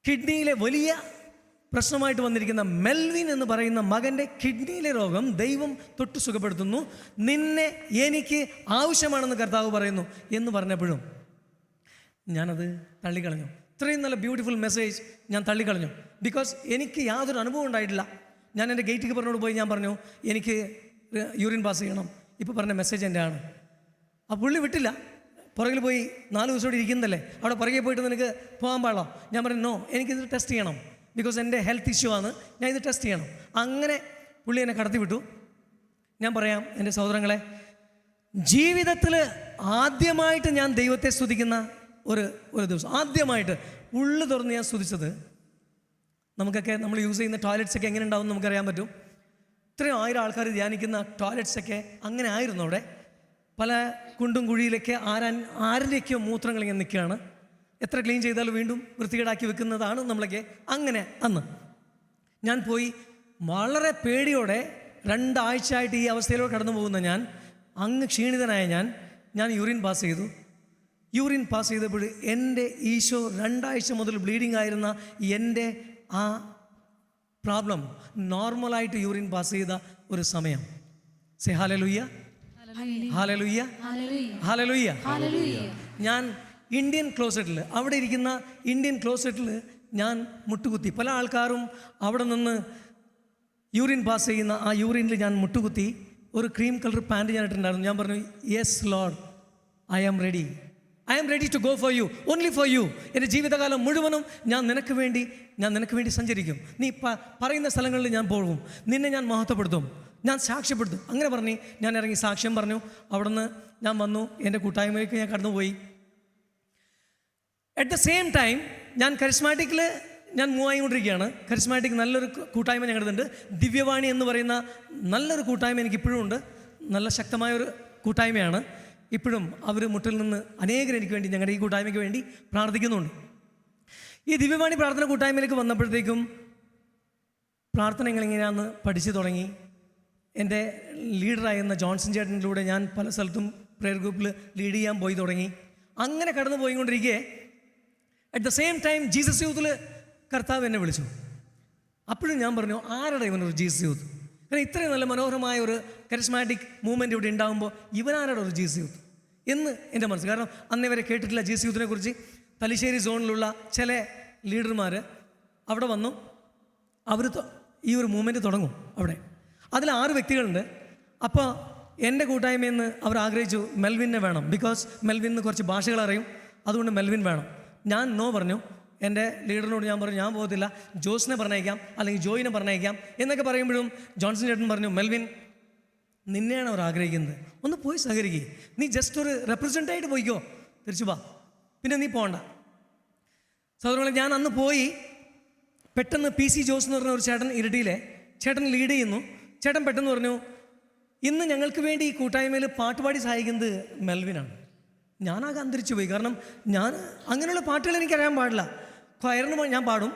കിഡ്നിയിലെ വലിയ പ്രശ്നമായിട്ട് വന്നിരിക്കുന്ന മെൽവിൻ എന്ന് പറയുന്ന മകൻ്റെ കിഡ്നിയിലെ രോഗം ദൈവം തൊട്ട് സുഖപ്പെടുത്തുന്നു. നിന്നെ എനിക്ക് ആവശ്യമാണെന്ന് കർത്താവ് പറയുന്നു എന്ന് പറഞ്ഞപ്പോഴും ഞാനത് തള്ളിക്കളഞ്ഞു. ഇത്രയും നല്ല ബ്യൂട്ടിഫുൾ മെസ്സേജ് ഞാൻ തള്ളിക്കളഞ്ഞു. ബിക്കോസ് എനിക്ക് യാതൊരു അനുഭവം ഉണ്ടായിട്ടില്ല. ഞാൻ എൻ്റെ ഗേറ്റ് കീപ്പറിനോട് പോയി ഞാൻ പറഞ്ഞു എനിക്ക് യൂറിൻ പാസ് ചെയ്യണം, ഇപ്പോൾ പറഞ്ഞ മെസ്സേജ് എൻ്റെ ആണ്. ആ പുള്ളി വിട്ടില്ല. പുറകിൽ പോയി 4 ദിവസത്തോടെ ഇരിക്കുന്നതല്ലേ, അവിടെ പുറകെ പോയിട്ട് നിനക്ക് പോകാൻ പാടില്ല. ഞാൻ പറഞ്ഞു നോ, എനിക്കിത് ടെസ്റ്റ് ചെയ്യണം, ബിക്കോസ് എൻ്റെ ഹെൽത്ത് ഇഷ്യൂ ആണ്, ഞാൻ ഇത് ടെസ്റ്റ് ചെയ്യണം. അങ്ങനെ പുള്ളി എന്നെ കടത്തി വിട്ടു. ഞാൻ പറയാം എൻ്റെ സഹോദരങ്ങളെ, ജീവിതത്തിൽ ആദ്യമായിട്ട് ഞാൻ ദൈവത്തെ സ്തുതിക്കുന്ന ഒരു ദിവസം, ആദ്യമായിട്ട് ഉള്ളു തുറന്ന് ഞാൻ സ്തുതിച്ചത്, നമുക്കൊക്കെ നമ്മൾ യൂസ് ചെയ്യുന്ന ടോയ്ലറ്റ്സൊക്കെ എങ്ങനെ ഉണ്ടാവും നമുക്കറിയാൻ പറ്റും. ഇത്രയും 1000 ആൾക്കാർ ധ്യാനിക്കുന്ന ടോയ്ലറ്റ്സൊക്കെ അങ്ങനെ ആയിരുന്നു. അവിടെ പല കുണ്ടും കുഴിയിലൊക്കെ ആരിലേക്കോ മൂത്രങ്ങൾ ഇങ്ങനെ നിൽക്കുകയാണ്. എത്ര ക്ലീൻ ചെയ്താലും വീണ്ടും വൃത്തികേടാക്കി വെക്കുന്നതാണ് നമ്മളൊക്കെ. അങ്ങനെ അന്ന് ഞാൻ പോയി വളരെ പേടിയോടെ 2 ആഴ്ചയായിട്ട് ഈ അവസ്ഥയിലൂടെ കടന്നു പോകുന്ന ഞാൻ, അങ്ങ് ക്ഷീണിതനായ ഞാൻ യൂറിൻ പാസ് ചെയ്തു. യൂറിൻ പാസ് ചെയ്തപ്പോൾ എൻ്റെ ഈശോ 2 ആഴ്ച മുതൽ ബ്ലീഡിങ് ആയിരുന്ന എൻ്റെ ആ പ്രോബ്ലം നോർമലായിട്ട് യൂറിൻ പാസ് ചെയ്ത ഒരു സമയം. Say hallelujah, hallelujah, hallelujah. ഞാൻ ഇന്ത്യൻ ക്ലോസറ്റിൽ, അവിടെ ഇരിക്കുന്ന ഇന്ത്യൻ ക്ലോസറ്റിൽ ഞാൻ മുട്ടുകുത്തി. പല ആൾക്കാരും അവിടെ നിന്ന് യൂറിൻ പാസ് ചെയ്യുന്ന ആ യൂറിനിൽ ഞാൻ മുട്ടുകുത്തി. ഒരു ക്രീം കളർ പാൻറ്റ് ഞാൻ ഇട്ടിട്ടുണ്ടായിരുന്നു. ഞാൻ പറഞ്ഞു yes lord, I am ready to go for you, only for you. എൻ്റെ ജീവിതകാലം മുഴുവനും ഞാൻ നിനക്ക് വേണ്ടി സഞ്ചരിക്കും. നീ പറയുന്ന സ്ഥലങ്ങളിൽ ഞാൻ പോകും, നിന്നെ ഞാൻ മഹത്വപ്പെടുത്തും, ഞാൻ സാക്ഷ്യപ്പെടുത്തും. അങ്ങനെ പറഞ്ഞ് ഞാൻ ഇറങ്ങി സാക്ഷ്യം പറഞ്ഞു. അവിടുന്ന് ഞാൻ വന്നു, എൻ്റെ കൂട്ടായ്മയിലേക്ക് ഞാൻ കടന്നുപോയി. അറ്റ് ദ സെയിം ടൈം ഞാൻ കരിസ്മാറ്റിക്കിൽ ഞാൻ മൂവ് ആയിക്കൊണ്ടിരിക്കുകയാണ്. കരിസ്മാറ്റിക് നല്ലൊരു കൂട്ടായ്മ ഞങ്ങളുടെയുണ്ട്. ദിവ്യവാണി എന്ന് പറയുന്ന നല്ലൊരു കൂട്ടായ്മ എനിക്കിപ്പോഴും ഉണ്ട്. നല്ല ശക്തമായൊരു കൂട്ടായ്മയാണ്. ഇപ്പോഴും അവർ മുട്ടിൽ നിന്ന് അനേകർ എനിക്ക് വേണ്ടി, ഞങ്ങളുടെ ഈ കൂട്ടായ്മയ്ക്ക് വേണ്ടി പ്രാർത്ഥിക്കുന്നുണ്ട്. ഈ ദിവ്യവാണി പ്രാർത്ഥന കൂട്ടായ്മയിലേക്ക് വന്നപ്പോഴത്തേക്കും പ്രാർത്ഥനകൾ ഇങ്ങനെയാണെന്ന് പഠിച്ചു തുടങ്ങി. എൻ്റെ ലീഡറായിരുന്ന ജോൺസൺ ചേട്ടനിലൂടെ ഞാൻ പല സ്ഥലത്തും പ്രെയർ ഗ്രൂപ്പിൽ ലീഡ് ചെയ്യാൻ പോയി തുടങ്ങി. അങ്ങനെ കടന്നു പോയിക്കൊണ്ടിരിക്കെ at the same time Jesus യൂത്തിൽ കർത്താവ് എന്നെ വിളിച്ചു. അപ്പോഴും ഞാൻ പറഞ്ഞു ആരുടെ ഇവനൊരു ജീസസ് യൂത്ത്? കാരണം ഇത്രയും നല്ല മനോഹരമായ ഒരു കരിസ്മാറ്റിക് മൂവ്മെൻറ്റ് ഇവിടെ ഉണ്ടാകുമ്പോൾ ഇവനാരുടെ ഒരു ജീസസ് യൂത്ത് എന്ന് എൻ്റെ മനസ്സ്. കാരണം അന്നേ വരെ കേട്ടിട്ടില്ല ജീസസ് യൂത്തിനെ കുറിച്ച്. തലശ്ശേരി സോണിലുള്ള ചില ലീഡർമാർ അവിടെ വന്നു. അവർ ഈ ഒരു മൂവ്മെൻറ്റ് തുടങ്ങും അവിടെ. അതിൽ 6 വ്യക്തികളുണ്ട്. അപ്പോൾ എൻ്റെ കൂട്ടായ്മയിൽ നിന്ന് അവർ ആഗ്രഹിച്ചു മെൽവിനെ വേണം, ബിക്കോസ് മെൽവിന് കുറച്ച് ഭാഷകൾ അറിയും, അതുകൊണ്ട് മെൽവിൻ വേണം. ഞാൻ നോ പറഞ്ഞു. എൻ്റെ ലീഡറിനോട് ഞാൻ പറഞ്ഞു ഞാൻ പോകത്തില്ല, ജോസിനെ പറഞ്ഞയക്കാം അല്ലെങ്കിൽ ജോയിനെ പറഞ്ഞയക്കാം എന്നൊക്കെ പറയുമ്പോഴും ജോൺസൺ ചേട്ടൻ പറഞ്ഞു മെൽവിൻ, നിന്നെയാണ് അവർ ആഗ്രഹിക്കുന്നത്, ഒന്ന് പോയി സഹകരിക്കുക, നീ ജസ്റ്റ് ഒരു റെപ്രസെൻ്റായിട്ട് പോയിക്കോ, തിരിച്ചു വാ, പിന്നെ നീ പോകണ്ട. സഹോദരങ്ങളെ, ഞാൻ അന്ന് പോയി. പെട്ടെന്ന് PC ജോസ് എന്ന് പറഞ്ഞ ഒരു ചേട്ടൻ, ഇരട്ടിയിലെ ചേട്ടൻ ലീഡ് ചെയ്യുന്നു. ചേട്ടൻ പെട്ടെന്ന് പറഞ്ഞു ഇന്ന് ഞങ്ങൾക്ക് വേണ്ടി ഈ കൂട്ടായ്മയിൽ പാട്ടുപാടി സഹായിക്കുന്നത് മെൽവിനാണ്. ഞാനാകെ അന്തരിച്ചു പോയി. കാരണം ഞാൻ അങ്ങനെയുള്ള പാട്ടുകൾ എനിക്കറിയാൻ പാടില്ല. ക്വയറിന് ഞാൻ പാടും,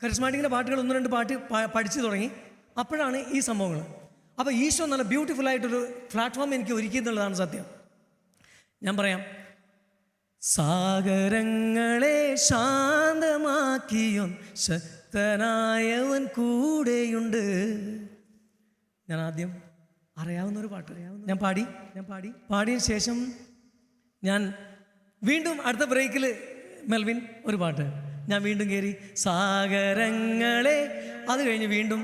കരിസ്മാറ്റിക്കിൻ്റെ പാട്ടുകൾ 1-2 പാട്ട് പഠിച്ചു തുടങ്ങി. അപ്പോഴാണ് ഈ സംഭവങ്ങൾ. അപ്പോൾ ഈശോ നല്ല ബ്യൂട്ടിഫുള്ളായിട്ടൊരു പ്ലാറ്റ്ഫോം എനിക്ക് ഒരുക്കിയെന്നുള്ളതാണ് സത്യം. ഞാൻ പറയാം, സാഗരങ്ങളെ ശാന്തമാക്കിയോൻ ശക്തനായവൻ കൂടെയുണ്ട്. ഞാൻ ആദ്യം അറിയാവുന്നൊരു പാട്ട് ഞാൻ പാടിയ ശേഷം ഞാൻ വീണ്ടും അടുത്ത ബ്രേക്കിൽ മെൽവിൻ ഒരു പാട്ട് ഞാൻ വീണ്ടും കയറി സാഗരങ്ങളെ. അത് കഴിഞ്ഞ് വീണ്ടും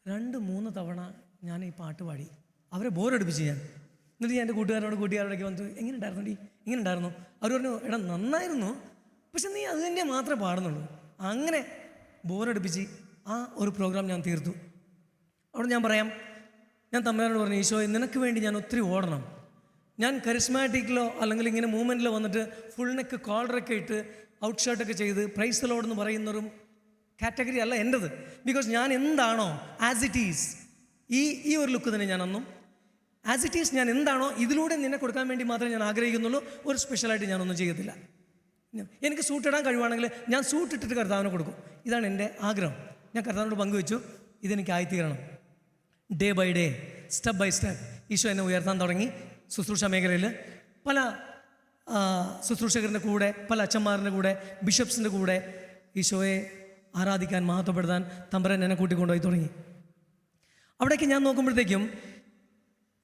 2-3 തവണ ഞാൻ ഈ പാട്ട് പാടി. അവരെ ബോറടിപ്പിച്ച് ഞാൻ. എന്നിട്ട് ഞാൻ എൻ്റെ കൂട്ടുകാരോടൊക്കെ വന്നിട്ട് എങ്ങനെ ഉണ്ടായിരുന്നു? അവർ പറഞ്ഞു എടാ നന്നായിരുന്നു, പക്ഷെ നീ അത് തന്നെ മാത്രമേ പാടുന്നുള്ളൂ. അങ്ങനെ ബോറടിപ്പിച്ച് ആ ഒരു പ്രോഗ്രാം ഞാൻ തീർത്തു. അവിടെ ഞാൻ പറയാം, ഞാൻ തമ്പുരാനോട് പറഞ്ഞു ഈശോ നിനക്ക് വേണ്ടി ഞാൻ ഒത്തിരി ഓടണം. ഞാൻ കരിസ്മാറ്റിക്കിലോ അല്ലെങ്കിൽ ഇങ്ങനെ മൂവ്മെൻറ്റിലോ വന്നിട്ട് ഫുൾ നെക്ക് കോളറൊക്കെ ഇട്ട് ഔട്ട് ഷർട്ടൊക്കെ ചെയ്ത് പ്രൈസ് ദി ലോർഡ് എന്ന് പറയുന്നൊരു കാറ്റഗറി അല്ല എൻ്റെത്. ബിക്കോസ് ഞാൻ എന്താണോ ആസ് ഇറ്റ് ഈസ്, ഈ ഒരു ലുക്ക് തന്നെ ഞാൻ അന്നും ആസ് ഇറ്റ് ഈസ് ഞാൻ എന്താണോ ഇതിലൂടെ നിന്നെ കൊടുക്കാൻ വേണ്ടി മാത്രമേ ഞാൻ ആഗ്രഹിക്കുന്നുള്ളൂ. ഒരു സ്പെഷ്യലായിട്ട് ഞാനൊന്നും ചെയ്യത്തില്ല. എനിക്ക് സൂട്ടിടാൻ കഴിയുവാണെങ്കിൽ ഞാൻ സൂട്ടിട്ടിട്ട് കർത്താവിനെ കൊടുക്കും. ഇതാണ് എൻ്റെ ആഗ്രഹം. ഞാൻ കർത്താവിനോട് പങ്കുവെച്ചു, ഇതെനിക്ക് ആയിത്തീരണം. Day by day, step by step Eesho എന്നെ ഉയർത്താൻ തുടങ്ങി. ശുശ്രൂഷ മേഖലയിൽ പല ശുശ്രൂഷകരുടെ കൂടെ, പല അച്ഛന്മാരുടെ കൂടെ, ബിഷപ്സിൻ്റെ കൂടെ ഈശോയെ ആരാധിക്കാൻ, മഹത്വപ്പെടുത്താൻ തമ്പുരാൻ എന്നെ കൂട്ടിക്കൊണ്ടുപോയി തുടങ്ങി. അവിടേക്ക് ഞാൻ നോക്കുമ്പോഴത്തേക്കും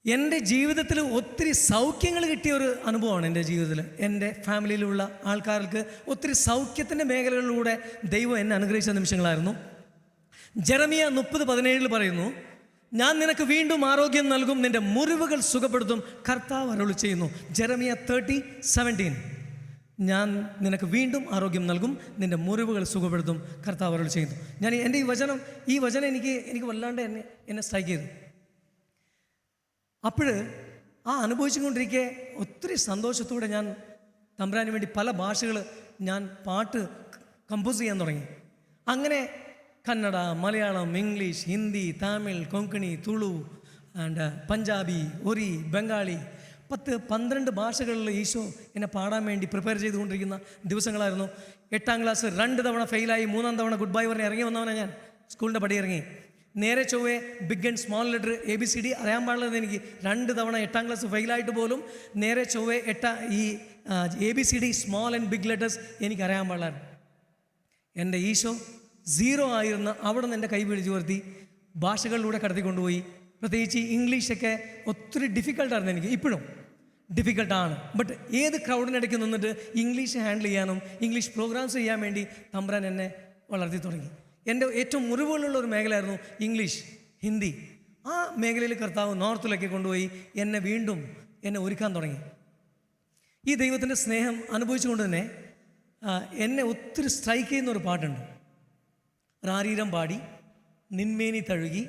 എൻ്റെ ജീവിതത്തിൽ ഒത്തിരി സൗഖ്യങ്ങൾ കിട്ടിയ ഒരു അനുഭവമാണ്. എൻ്റെ ജീവിതത്തിൽ എൻ്റെ ഫാമിലിയിലുള്ള ആൾക്കാർക്ക് ഒത്തിരി സൗഖ്യത്തിൻ്റെ മേഖലകളിലൂടെ ദൈവം എന്നെ അനുഗ്രഹിച്ച നിമിഷങ്ങളായിരുന്നു. ജെറമിയ 30:17 പറയുന്നു, ഞാൻ നിനക്ക് വീണ്ടും ആരോഗ്യം നൽകും, നിൻ്റെ മുറിവുകൾ സുഖപ്പെടുത്തും, കർത്താവ് അരുളി ചെയ്യുന്നു. ജെറമിയ 30:17, ഞാൻ നിനക്ക് വീണ്ടും ആരോഗ്യം നൽകും, നിൻ്റെ മുറിവുകൾ സുഖപ്പെടുത്തും, കർത്താവ് അരുളി ചെയ്യുന്നു. ഞാൻ എൻ്റെ ഈ വചനം എനിക്ക് വല്ലാണ്ട് എന്നെ സ്ട്രൈക്ക് ചെയ്തു. അപ്പോൾ ആ അനുഭവിച്ചുകൊണ്ടിരിക്കെ ഒത്തിരി സന്തോഷത്തോടെ ഞാൻ തമ്പുരാന് വേണ്ടി പല ഭാഷകൾ ഞാൻ പാട്ട് കമ്പോസ് ചെയ്യാൻ തുടങ്ങി. അങ്ങനെ കന്നഡ, മലയാളം, ഇംഗ്ലീഷ്, ഹിന്ദി, തമിഴ്, കൊങ്കണി, തുളു ആൻഡ് പഞ്ചാബി, ഒറി, ബംഗാളി 10-12 ഭാഷകളിൽ ഈശോ എന്നെ പാടാൻ വേണ്ടി പ്രിപ്പയർ ചെയ്തുകൊണ്ടിരിക്കുന്ന ദിവസങ്ങളായിരുന്നു. 8ാം ക്ലാസ് 2 തവണ ഫെയിലായി, 3ാം തവണ ഗുഡ് ബൈ പറഞ്ഞ് ഇറങ്ങി വന്നവനാണ് ഞാൻ. സ്കൂളിൻ്റെ പടി ഇറങ്ങി നേരെ ചൊവ്വേ big and small letter ABCD അറിയാൻ പാടുള്ളത് എനിക്ക് 2 തവണ 8ാം ക്ലാസ് ഫെയിലായിട്ട് പോലും നേരെ ചൊവ്വേ ഈ ABCD small and big letters എനിക്ക് അറിയാൻ പാടില്ലായിരുന്നു. എൻ്റെ ഈശോ 0 ആയിരുന്ന അവിടെ നിന്ന് എൻ്റെ കൈ പിടിച്ചു ഉയർത്തി ഭാഷകളിലൂടെ കടത്തിക്കൊണ്ടുപോയി. പ്രത്യേകിച്ച് ഇംഗ്ലീഷൊക്കെ ഒത്തിരി ഡിഫിക്കൽട്ടായിരുന്നു എനിക്ക്, ഇപ്പോഴും ഡിഫിക്കൽട്ടാണ്. ബട്ട് ഏത് ക്രൗഡിനിടയ്ക്ക് നിന്നിട്ട് ഇംഗ്ലീഷ് ഹാൻഡിൽ ചെയ്യാനും ഇംഗ്ലീഷ് പ്രോഗ്രാംസ് ചെയ്യാൻ വേണ്ടി തമ്പുരാൻ എന്നെ വളർത്തി തുടങ്ങി. എൻ്റെ ഏറ്റവും മുറിവുകളുള്ള ഒരു മേഖലയായിരുന്നു ഇംഗ്ലീഷ്, ഹിന്ദി. ആ മേഖലയിൽ കർത്താവ് നോർത്തിലേക്ക് കൊണ്ടുപോയി എന്നെ ഒരുക്കാൻ തുടങ്ങി. ഈ ദൈവത്തിൻ്റെ സ്നേഹം അനുഭവിച്ചുകൊണ്ട് തന്നെ എന്നെ ഒത്തിരി സ്ട്രൈക്ക് ചെയ്യുന്ന ഒരു പാട്ടുണ്ട്. റാരീരം പാടി നിന്മേനി തഴുകി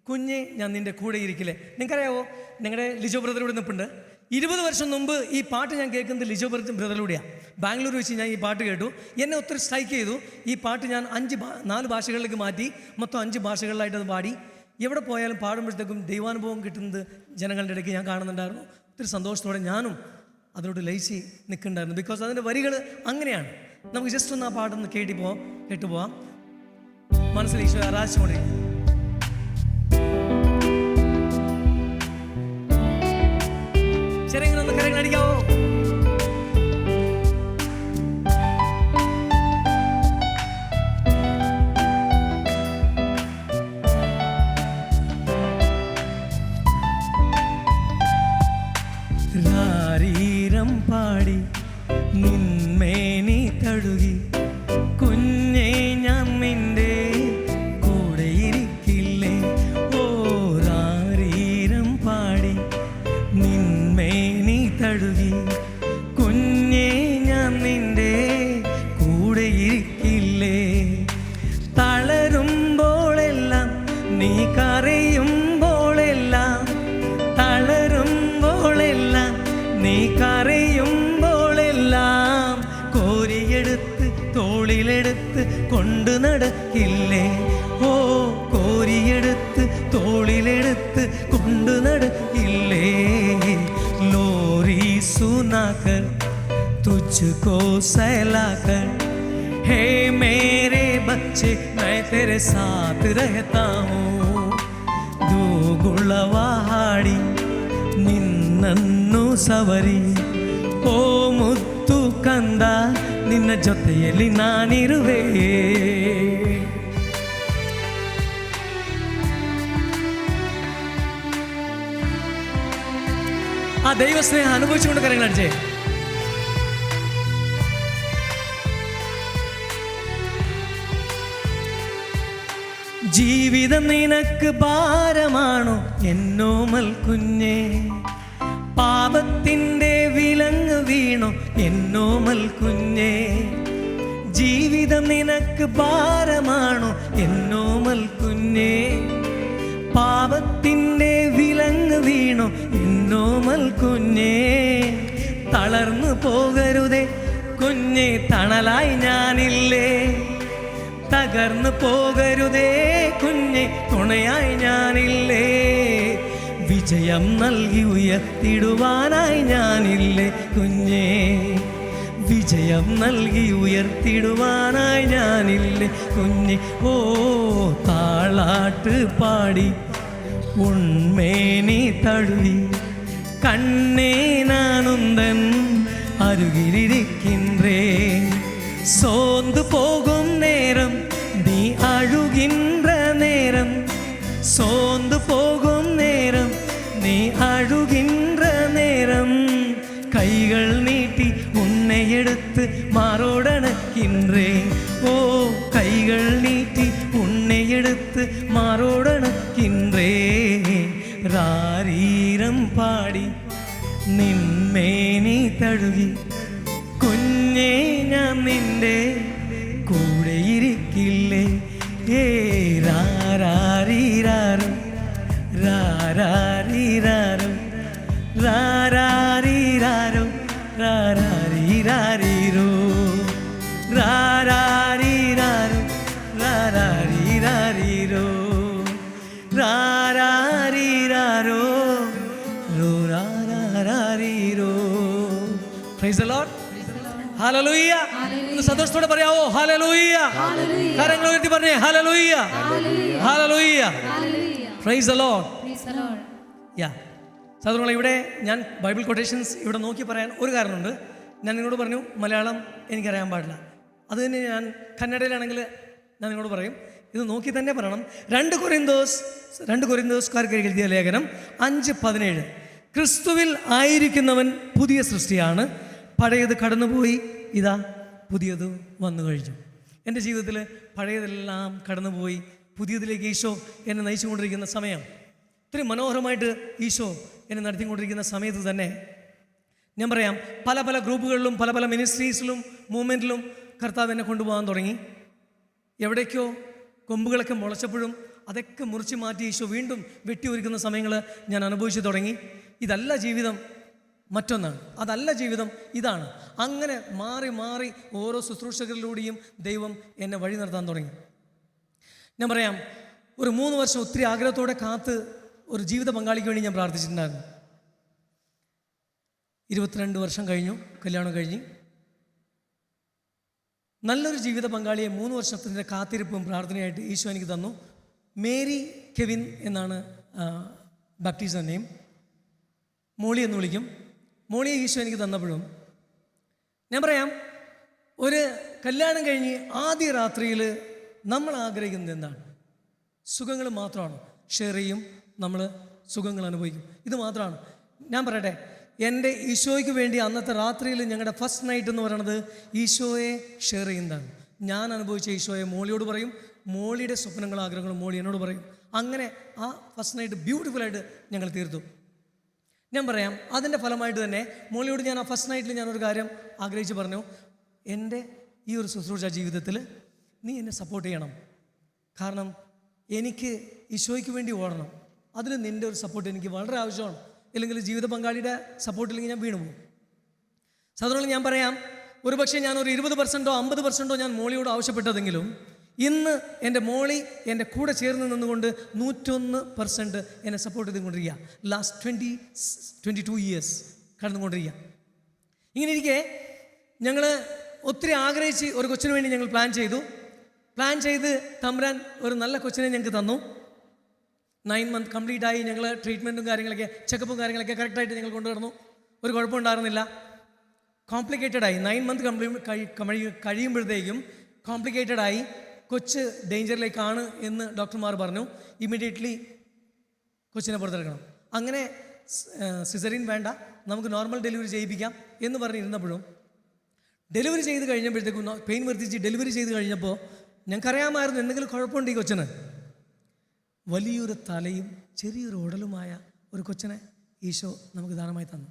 കുഞ്ഞെ ഞാൻ നിൻ്റെ കൂടെ ഇരിക്കില്ലേ. നിങ്ങൾക്കറിയാവോ, നിങ്ങളുടെ ലിജോ ബ്രദർ ഇവിടെ നിൽപ്പുണ്ട്. 20 വർഷം മുമ്പ് ഈ പാട്ട് ഞാൻ കേൾക്കുന്നത് ലിജോ ബ്രദറിലൂടെയാണ്. ബാംഗ്ലൂർ വെച്ച് ഞാൻ ഈ പാട്ട് കേട്ടു, എന്നെ ഒത്തിരി സ്ട്രൈക്ക് ചെയ്തു. ഈ പാട്ട് ഞാൻ 4 ഭാഷകളിലേക്ക് മാറ്റി, മൊത്തം 5 ഭാഷകളിലായിട്ട് അത് പാടി. എവിടെ പോയാലും പാടുമ്പോഴത്തേക്കും ദൈവാനുഭവം കിട്ടുന്നത് ജനങ്ങളുടെ ഇടയ്ക്ക് ഞാൻ കാണുന്നുണ്ടായിരുന്നു. ഒത്തിരി സന്തോഷത്തോടെ ഞാനും അതിലോട്ട് ലയിച്ച് നിൽക്കുന്നുണ്ടായിരുന്നു. ബിക്കോസ് അതിൻ്റെ വരികൾ അങ്ങനെയാണ്. നമുക്ക് ജസ്റ്റ് ഒന്ന് ആ പാട്ടൊന്ന് കേട്ടുപോവാം. മനസ്സിൽ ഈശോ ആരാധിച്ചുകൊണ്ടിരിക്കും. ചെറിയ ഒന്ന് കരങ്ങൾ അടിക്കാവോ? റാരീരം പാടി നിന്മേനി തഴുകി കുഞ്ഞേ ഞാൻ നിന്റെ കൂടെ ഇരിക്കില്ലേ. ഓ റാരീരം പാടി നിന്മേനി തഴുകി കുഞ്ഞേ ഞാൻ നിന്റെ കൂടെ ഇരിക്കില്ലേ. തളരുമ്പോഴെല്ലാം നീ കരയുമ്പോഴെല്ലാം, തളരുമ്പോഴെല്ലാം നീ കരയുമ്പോഴെല്ലാം കോരിയെടുത്ത് തോളിലെടുത്ത് കൊണ്ടു നടക്കില്ലേ. ഓ കോരിയെടുത്ത് തോളിലെടുത്ത് കൊണ്ടു നടക്കില്ലേ. ലോറി സുനാकर तुझको सहलाकर, हे मेरे बच्चे मैं तेरे साथ रहता हूँ. ದೂಗುಳವಾಡಿ ನಿನ್ನನ್ನು ಸವರಿ, ಓ ಮುತ್ತು ಕಂದ ನಿನ್ನ ಜೊತೆಯಲ್ಲಿ ನಾನಿರುವೆ. ആ ദൈവസ്നേഹം അനുഭവിച്ചുകൊണ്ട് കരങ്ങൾ അടിച്ചേ. ജീവിതം നിനക്ക് ഭാരമാണോ എന്നോമൽ കുഞ്ഞേ, പാപത്തിൻ്റെ വിലങ്ങ് വീണോ എന്നോമൽ കുഞ്ഞേ. ജീവിതം നിനക്ക് ഭാരമാണോ എന്നോമൽ കുഞ്ഞേ, പാപത്തിൻ്റെ വിലങ്ങ് വീണോ എന്നോമൽ കുഞ്ഞേ. തളർന്നു പോകരുതേ കുഞ്ഞേ, തണലായി ഞാനില്ലേ. തകർന്നു പോകരുതേ കുഞ്ഞെ, തുണയായി ഞാനില്ലേ. വിജയം നൽകി ഉയർത്തിടുവാനായി ഞാനില്ലേ കുഞ്ഞേ. വിജയം നൽകി ഉയർത്തിടുവാനായി ഞാനില്ലേ കുഞ്ഞെ. ഓ താളാട്ട് പാടി ഉൺമേനി തഴുവി കണ്ണേ നാനുന്തൻ அருகிலிருக்கின்றேன். சோர்ந்து போகும் நேரம் அழுகின்ற நேரம், சோர்ந்து போகும் நேரம், நீ அழுகின்ற நேரம், கைகள் நீட்டி உன்னை எடுத்து மாரோடனக்கின்றேன். ஓ, கைகள் நீட்டி உன்னை எடுத்து മാറോടണക്കിன்றேன். രാരീരം പാടി നിന്മേനി തഴുകി കുഞ്ഞേ ഞാൻ നിന്റെ കൂടെയിരിക്കില്ലേ. ഏ രാരീരാരും രാരീരാരും രാരീരാരും രാരീരാരീരോ രാരീരാരും രാരീരാരീരോ രാരീരാരോ രാരീരോ. Praise the Lord. ഹല്ലേലൂയ. സന്തോഷത്തോടെ പറയാവോ ഹല്ലേലൂയ? കരങ്ങൾ ഉയർത്തി പറഞ്ഞേ hallelujah, hallelujah. Praise the Lord. യാ സഹോദരങ്ങളെ, ഇവിടെ ഞാൻ ബൈബിൾ കൊട്ടേഷൻസ് ഇവിടെ നോക്കി പറയാൻ ഒരു കാരണമുണ്ട്. ഞാൻ നിങ്ങളോട് പറഞ്ഞു മലയാളം എനിക്കറിയാൻ പാടില്ല. അത് തന്നെ ഞാൻ കന്നഡയിലാണെങ്കിൽ ഞാൻ നിങ്ങളോട് പറയും, ഇത് നോക്കി തന്നെ പറയണം. 2 കൊരിന്തോസ്കാർക്ക് എഴുതിയ ലേഖനം 5:17, ക്രിസ്തുവിൽ ആയിരിക്കുന്നവൻ പുതിയ സൃഷ്ടിയാണ്, പഴയത് കടന്നുപോയി, ഇതാ പുതിയത് വന്നു കഴിഞ്ഞു. എൻ്റെ ജീവിതത്തിൽ പഴയതെല്ലാം കടന്നുപോയി, പുതിയതിലേക്ക് ഈശോ എന്നെ നയിച്ചുകൊണ്ടിരിക്കുന്ന സമയം, ഒത്തിരി മനോഹരമായിട്ട് ഈശോ എന്നെ നടത്തിക്കൊണ്ടിരിക്കുന്ന സമയത്ത് തന്നെ ഞാൻ പറയാം, പല പല ഗ്രൂപ്പുകളിലും പല പല മിനിസ്ട്രീസിലും മൂവ്മെൻറ്റിലും കർത്താവ് എന്നെ കൊണ്ടുപോകാൻ തുടങ്ങി. എവിടേക്കോ കൊമ്പുകളൊക്കെ മുളച്ചപ്പോഴും അതൊക്കെ മുറിച്ച് മാറ്റി ഈശോ വീണ്ടും വെട്ടി ഒരുക്കുന്ന സമയങ്ങൾ ഞാൻ അനുഭവിച്ചു തുടങ്ങി. ഇതല്ല ജീവിതം, മറ്റൊന്നാണ്. അതല്ല ജീവിതം, ഇതാണ്. അങ്ങനെ മാറി മാറി ഓരോ ശുശ്രൂഷകളിലൂടെയും ദൈവം എന്നെ വഴി നടത്താൻ തുടങ്ങി. ഞാൻ പറയാം, ഒരു 3 വർഷം ഒത്തിരി ആഗ്രഹത്തോടെ കാത്ത് ഒരു ജീവിത പങ്കാളിക്ക് വേണ്ടി ഞാൻ പ്രാർത്ഥിച്ചിട്ടുണ്ടായിരുന്നു. 22 വർഷം കഴിഞ്ഞു, കല്യാണം കഴിഞ്ഞ്. നല്ലൊരു ജീവിത പങ്കാളിയെ 3 വർഷത്തിൻ്റെ കാത്തിരിപ്പും പ്രാർത്ഥനയായിട്ട് ഈശോ എനിക്ക് തന്നു. മേരി കെവിൻ എന്നാണ് ബാപ്റ്റിസം നെയിം. മോളി എന്ന് വിളിക്കും. മോളിയെ ഈശോ എനിക്ക് തന്നപ്പോഴും ഞാൻ പറയാം, ഒരു കല്യാണം കഴിഞ്ഞ് ആദ്യ രാത്രിയിൽ നമ്മൾ ആഗ്രഹിക്കുന്നത് എന്താണ്? സുഖങ്ങൾ മാത്രമാണ്. ഷെയർ ചെയ്യും, നമ്മൾ സുഖങ്ങൾ അനുഭവിക്കും, ഇത് മാത്രമാണ്. ഞാൻ പറയട്ടെ, എൻ്റെ ഈശോയ്ക്ക് വേണ്ടി അന്നത്തെ രാത്രിയിൽ ഞങ്ങളുടെ ഫസ്റ്റ് നൈറ്റ് എന്ന് പറയുന്നത് ഈശോയെ ഷെയർ ചെയ്യുന്നതാണ്. ഞാൻ അനുഭവിച്ച ഈശോയെ മോളിയോട് പറയും, മോളിയുടെ സ്വപ്നങ്ങളും ആഗ്രഹങ്ങളും മോളി എന്നോട് പറയും. അങ്ങനെ ആ ഫസ്റ്റ് നൈറ്റ് ബ്യൂട്ടിഫുള്ളായിട്ട് ഞങ്ങൾ തീർത്തു. ഞാൻ പറയാം, അതിൻ്റെ ഫലമായിട്ട് തന്നെ മോളിയോട് ഞാൻ ആ ഫസ്റ്റ് നൈറ്റിൽ ഞാനൊരു കാര്യം ആഗ്രഹിച്ച് പറഞ്ഞു, എൻ്റെ ഈ ഒരു ശുശ്രൂഷ ജീവിതത്തിൽ നീ എന്നെ സപ്പോർട്ട് ചെയ്യണം. കാരണം എനിക്ക് ഈശോയ്ക്ക് വേണ്ടി ഓടണം. അതിന് നിൻ്റെ ഒരു സപ്പോർട്ട് എനിക്ക് വളരെ ആവശ്യമാണ്. ഇല്ലെങ്കിൽ ജീവിത പങ്കാളിയുടെ സപ്പോർട്ടില്ലെങ്കിൽ ഞാൻ വീണു പോകും. സാധാരണ ഞാൻ പറയാം, ഒരു പക്ഷേ ഞാനൊരു 20% 50% ഞാൻ മോളിയോട് ആവശ്യപ്പെട്ടതെങ്കിലും ഇന്ന് എൻ്റെ മോളി എൻ്റെ കൂടെ ചേർന്ന് നിന്നുകൊണ്ട് 101% എന്നെ സപ്പോർട്ട് ചെയ്തുകൊണ്ടിരിക്കുക. ലാസ്റ്റ് 22 ഇയേഴ്സ് കടന്നുകൊണ്ടിരിക്കുക. ഇങ്ങനെ ഇരിക്കെ ഞങ്ങൾ ഒത്തിരി ആഗ്രഹിച്ച് ഒരു കൊച്ചിന് വേണ്ടി ഞങ്ങൾ പ്ലാൻ ചെയ്ത് തമ്പുരാൻ ഒരു നല്ല കൊച്ചിനെ ഞങ്ങൾക്ക് തന്നു. 9 മന്ത് കംപ്ലീറ്റ് ആയി. ഞങ്ങൾ ട്രീറ്റ്മെൻറ്റും കാര്യങ്ങളൊക്കെ ചെക്കപ്പും കാര്യങ്ങളൊക്കെ കറക്റ്റായിട്ട് ഞങ്ങൾ കൊണ്ടുവന്നു. ഒരു കുഴപ്പമുണ്ടായിരുന്നില്ല. കോംപ്ലിക്കേറ്റഡായി 9 മന്ത് കഴിയുമ്പോഴത്തേക്കും കോംപ്ലിക്കേറ്റഡായി. കൊച്ച് ഡേഞ്ചറിലേക്കാണ് എന്ന് ഡോക്ടർമാർ പറഞ്ഞു. ഇമ്മീഡിയറ്റ്ലി കൊച്ചിനെ പുറത്തെടുക്കണം. അങ്ങനെ സിസറിൻ വേണ്ട, നമുക്ക് നോർമൽ ഡെലിവറി ചെയ്യിപ്പിക്കാം എന്ന് പറഞ്ഞിരുന്നപ്പോഴും ഡെലിവറി ചെയ്ത് കഴിഞ്ഞപ്പോഴത്തേക്കും പെയിൻ വർദ്ധിച്ച് ഡെലിവറി ചെയ്ത് കഴിഞ്ഞപ്പോൾ ഞങ്ങൾക്കറിയാമായിരുന്നു എന്തെങ്കിലും കുഴപ്പമുണ്ട് ഈ കൊച്ചിന്. വലിയൊരു തലയും ചെറിയൊരു ഉടലുമായ ഒരു കൊച്ചിനെ ഈശോ നമുക്ക് ദാനമായി തന്നു.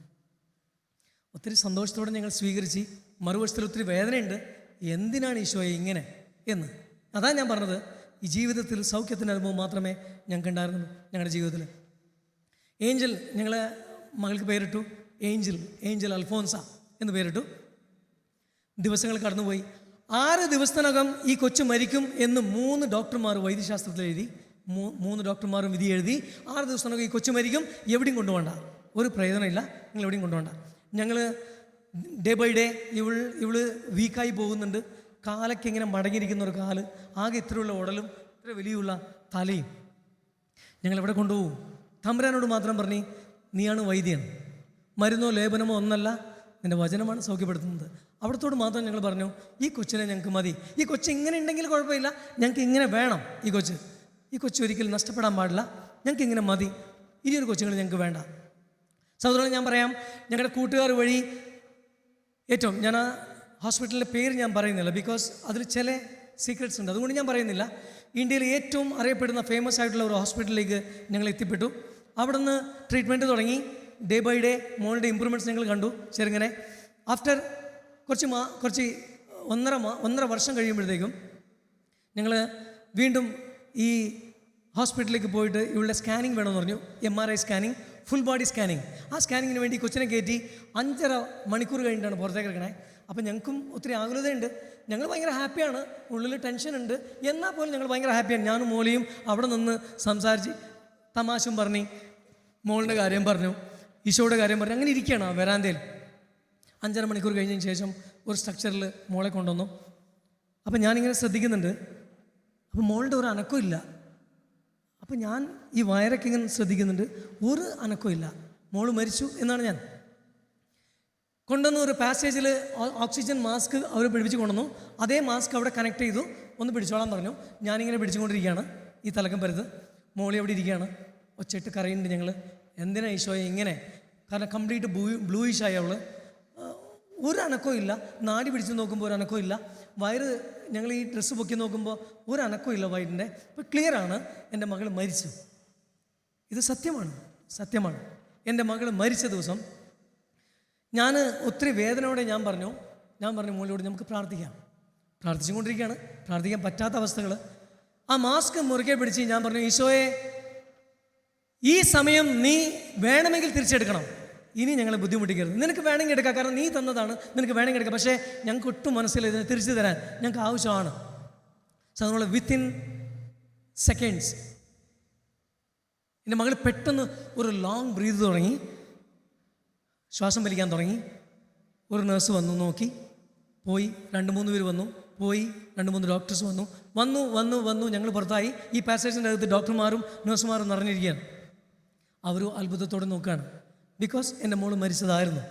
ഒത്തിരി സന്തോഷത്തോടെ ഞങ്ങൾ സ്വീകരിച്ച്. മറുവശത്തിൽ ഒത്തിരി വേദനയുണ്ട്, എന്തിനാണ് ഈശോയെ ഇങ്ങനെ എന്ന്. അതാ ഞാൻ പറഞ്ഞത്, ഈ ജീവിതത്തിൽ സൗഖ്യത്തിൻ്റെ അനുഭവം മാത്രമേ ഞങ്ങൾക്ക് ഉണ്ടായിരുന്നുള്ളൂ. ഞങ്ങളുടെ ജീവിതത്തിൽ ഏഞ്ചൽ, ഞങ്ങളെ മകൾക്ക് പേരിട്ടു ഏഞ്ചൽ അൽഫോൻസ എന്ന് പേരിട്ടു. ദിവസങ്ങൾ കടന്നുപോയി. 6 ദിവസത്തിനകം ഈ കൊച്ചു മരിക്കും എന്ന് 3 ഡോക്ടർമാർ വൈദ്യശാസ്ത്രത്തിൽ എഴുതി. 3 ഡോക്ടർമാരും വിധി എഴുതി. 6 ദിവസത്തിനകം ഈ കൊച്ചു മരിക്കും, എവിടെയും കൊണ്ടുപോകണ്ട, ഒരു പ്രയോജനമില്ല, നിങ്ങൾ എവിടെയും കൊണ്ടുപോകണ്ട. ഞങ്ങൾ ഡേ ബൈ ഡേ ഇവള് വീക്കായി പോകുന്നുണ്ട്. കാലൊക്കെ ഇങ്ങനെ മടങ്ങിയിരിക്കുന്ന ഒരു കാല്, ആകെ ഇത്രയുള്ള ഉടലും ഇത്ര വലിയുള്ള തലയും. ഞങ്ങളെവിടെ കൊണ്ടുപോകും? തമ്പുരാനോട് മാത്രം പറഞ്ഞ്, നീയാണ് വൈദ്യൻ, മരുന്നോ ലേപനമോ ഒന്നല്ല, നിൻ്റെ വചനമാണ് സൗഖ്യപ്പെടുത്തുന്നത്. അവിടത്തോട് മാത്രം ഞങ്ങൾ പറഞ്ഞു, ഈ കൊച്ചിനെ ഞങ്ങൾക്ക് മതി, ഈ കൊച്ച് ഇങ്ങനെ ഉണ്ടെങ്കിൽ കുഴപ്പമില്ല, ഞങ്ങൾക്ക് ഇങ്ങനെ വേണം, ഈ കൊച്ച് ഒരിക്കലും നഷ്ടപ്പെടാൻ പാടില്ല, ഞങ്ങൾക്ക് ഇങ്ങനെ മതി, ഇനിയൊരു കൊച്ചുങ്ങൾ ഞങ്ങൾക്ക് വേണ്ട. സഹോദരൻ, ഞാൻ പറയാം, ഞങ്ങളുടെ കൂട്ടുകാർ വഴി ഏറ്റവും, ഞാൻ ആ ഹോസ്പിറ്റലിൻ്റെ പേര് ഞാൻ പറയുന്നില്ല, ബിക്കോസ് അതിൽ ചില സീക്രട്സ് ഉണ്ട്, അതുകൊണ്ട് ഞാൻ പറയുന്നില്ല. ഇന്ത്യയിൽ ഏറ്റവും അറിയപ്പെടുന്ന ഫേമസ് ആയിട്ടുള്ള ഒരു ഹോസ്പിറ്റലിലേക്ക് ഞങ്ങൾ എത്തിപ്പെട്ടു. അവിടെ നിന്ന് ട്രീറ്റ്മെൻറ്റ് തുടങ്ങി. ഡേ ബൈ ഡേ മോളുടെ ഇമ്പ്രൂവ്മെൻറ്റ്സ് ഞങ്ങൾ കണ്ടു. ചെറുങ്ങനെ ആഫ്റ്റർ കുറച്ച് ഒന്നര വർഷം കഴിയുമ്പോഴത്തേക്കും ഞങ്ങൾ വീണ്ടും ഈ ഹോസ്പിറ്റലിലേക്ക് പോയിട്ട് ഇവളുടെ സ്കാനിങ് വേണമെന്ന് പറഞ്ഞു. MRI scanning, full body scanning. ആ സ്കാനിങ്ങിന് വേണ്ടി കൊച്ചിനെ കയറ്റി 5.5 മണിക്കൂർ കഴിഞ്ഞിട്ടാണ് പുറത്തേക്ക് ഇറങ്ങണേ. അപ്പം ഞങ്ങൾക്കും ഒത്തിരി ആകുലതയുണ്ട്. ഞങ്ങൾ ഭയങ്കര ഹാപ്പിയാണ്, ഉള്ളിൽ ടെൻഷനുണ്ട്, എന്നാൽ പോലും ഞങ്ങൾ ഭയങ്കര ഹാപ്പിയാണ്. ഞാനും മോളിയും അവിടെ നിന്ന് സംസാരിച്ച് തമാശയും പറഞ്ഞ് മോളുടെ കാര്യം പറഞ്ഞു, ഈശോയുടെ കാര്യം പറഞ്ഞു, അങ്ങനെ ഇരിക്കുകയാണ് ആ വരാന്തയിൽ. 5.5 മണിക്കൂർ കഴിഞ്ഞതിന് ശേഷം ഒരു സ്ട്രക്ചറിൽ മോളെ കൊണ്ടുവന്നു. അപ്പം ഞാനിങ്ങനെ ശ്രദ്ധിക്കുന്നുണ്ട്. അപ്പം മോളുടെ ഒരു അനക്കവും ഇല്ല. അപ്പം ഞാൻ ഈ വയറൊക്കെ ഇങ്ങനെ ശ്രദ്ധിക്കുന്നുണ്ട്, ഒരു അനക്കവും ഇല്ല. മോള് മരിച്ചു എന്നാണ് ഞാൻ കൊണ്ടുവന്ന ഒരു പാസേജിൽ ഓക്സിജൻ മാസ്ക് അവർ പിടിപ്പിച്ച് കൊണ്ടുവന്നു. അതേ മാസ്ക് അവിടെ കണക്ട് ചെയ്തു, ഒന്ന് പിടിച്ചോളാൻ പറഞ്ഞു. ഞാനിങ്ങനെ പിടിച്ചുകൊണ്ടിരിക്കുകയാണ് ഈ തലക്കം പരുത്. മോളി അവിടെ ഇരിക്കുകയാണ്, ഒച്ചയിട്ട് കരയുന്നുണ്ട്. ഞങ്ങൾ എന്തിനാ ഈശോയെ ഇങ്ങനെ, കാരണം കംപ്ലീറ്റ് ബ്ലൂയിഷായി അവൾ, ഒരു അനക്കവും ഇല്ല. നാടി പിടിച്ച് നോക്കുമ്പോൾ ഒരു അനക്കവും ഇല്ല. വയറ് ഞങ്ങൾ ഈ ഡ്രസ്സ് പൊക്കി നോക്കുമ്പോൾ ഒരു അനക്കവും ഇല്ല വയറിൻ്റെ. ഇപ്പോൾ ക്ലിയറാണ്, എൻ്റെ മകൾ മരിച്ചു. ഇത് സത്യമാണ്. എൻ്റെ മകൾ മരിച്ച ദിവസം ഞാൻ ഒത്തിരി വേദനയോടെ ഞാൻ പറഞ്ഞു മോളിയോട് നമുക്ക് പ്രാർത്ഥിച്ചുകൊണ്ടിരിക്കുകയാണ്, പ്രാർത്ഥിക്കാൻ പറ്റാത്ത അവസ്ഥകൾ. ആ മാസ്ക് മുറുകെ പിടിച്ച് ഞാൻ പറഞ്ഞു, ഈശോയെ ഈ സമയം നീ വേണമെങ്കിൽ തിരിച്ചെടുക്കണം, ഇനി ഞങ്ങളെ ബുദ്ധിമുട്ടിക്കരുത്. നിനക്ക് വേണമെങ്കിൽ എടുക്കാം, കാരണം നീ തന്നതാണ്, നിനക്ക് വേണമെങ്കിൽ എടുക്കാം. പക്ഷേ ഞങ്ങൾക്ക് ഒട്ടും മനസ്സിൽ ഇതിനെ തിരിച്ചു തരാൻ ഞങ്ങൾക്ക് ആവശ്യമാണ്. സോ നമ്മൾ വിത്തിൻ സെക്കൻഡ്സ് എൻ്റെ മകൾ പെട്ടെന്ന് ഒരു ലോങ് ബ്രീത്ത് തുടങ്ങി, ശ്വാസം വലിക്കാൻ തുടങ്ങി. ഒരു നേഴ്സ് വന്നു, നോക്കി, പോയി. 2-3 പേര് വന്നു, പോയി. 2-3 ഡോക്ടേഴ്സ് വന്നു. ഞങ്ങൾ പുറത്തായി. ഈ പാസേജിൻ്റെ അകത്ത് ഡോക്ടർമാരും നഴ്സുമാരും നിറഞ്ഞിരിക്കുകയാണ്. അവരും അത്ഭുതത്തോടെ നോക്കുകയാണ്, ബിക്കോസ് എൻ്റെ മോള് മരിച്ചതായിരുന്നു.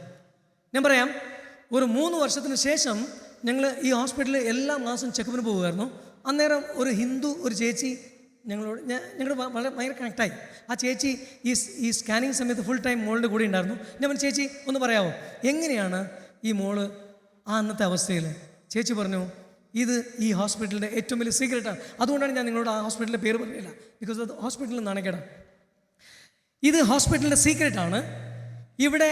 ഞാൻ പറയാം, ഒരു 3 വർഷത്തിന് ശേഷം ഞങ്ങൾ ഈ ഹോസ്പിറ്റലിൽ എല്ലാ മാസവും ചെക്കപ്പിന് പോകുമായിരുന്നു. അന്നേരം ഒരു ഹിന്ദു ഒരു ചേച്ചി ഞങ്ങൾ വളരെ ഭയങ്കര കണക്റ്റായി. ആ ചേച്ചി ഈ സ്കാനിങ് സമയത്ത് ഫുൾ ടൈം മോളുടെ കൂടെ ഉണ്ടായിരുന്നു. ഞാൻ പറഞ്ഞു, ചേച്ചി ഒന്ന് പറയാമോ, എങ്ങനെയാണ് ഈ മോള് ആ അന്നത്തെ അവസ്ഥയിൽ? ചേച്ചി പറഞ്ഞു, ഇത് ഈ ഹോസ്പിറ്റലിൻ്റെ ഏറ്റവും വലിയ സീക്രട്ടാണ്. അതുകൊണ്ടാണ് ഞാൻ നിങ്ങളോട് ആ ഹോസ്പിറ്റലിൻ്റെ പേര് പറഞ്ഞില്ല, ബിക്കോസ് അത് ഹോസ്പിറ്റലിൽ നാണക്കേടാണ്. ഇത് ഹോസ്പിറ്റലിൻ്റെ സീക്രട്ടാണ്. ഇവിടെ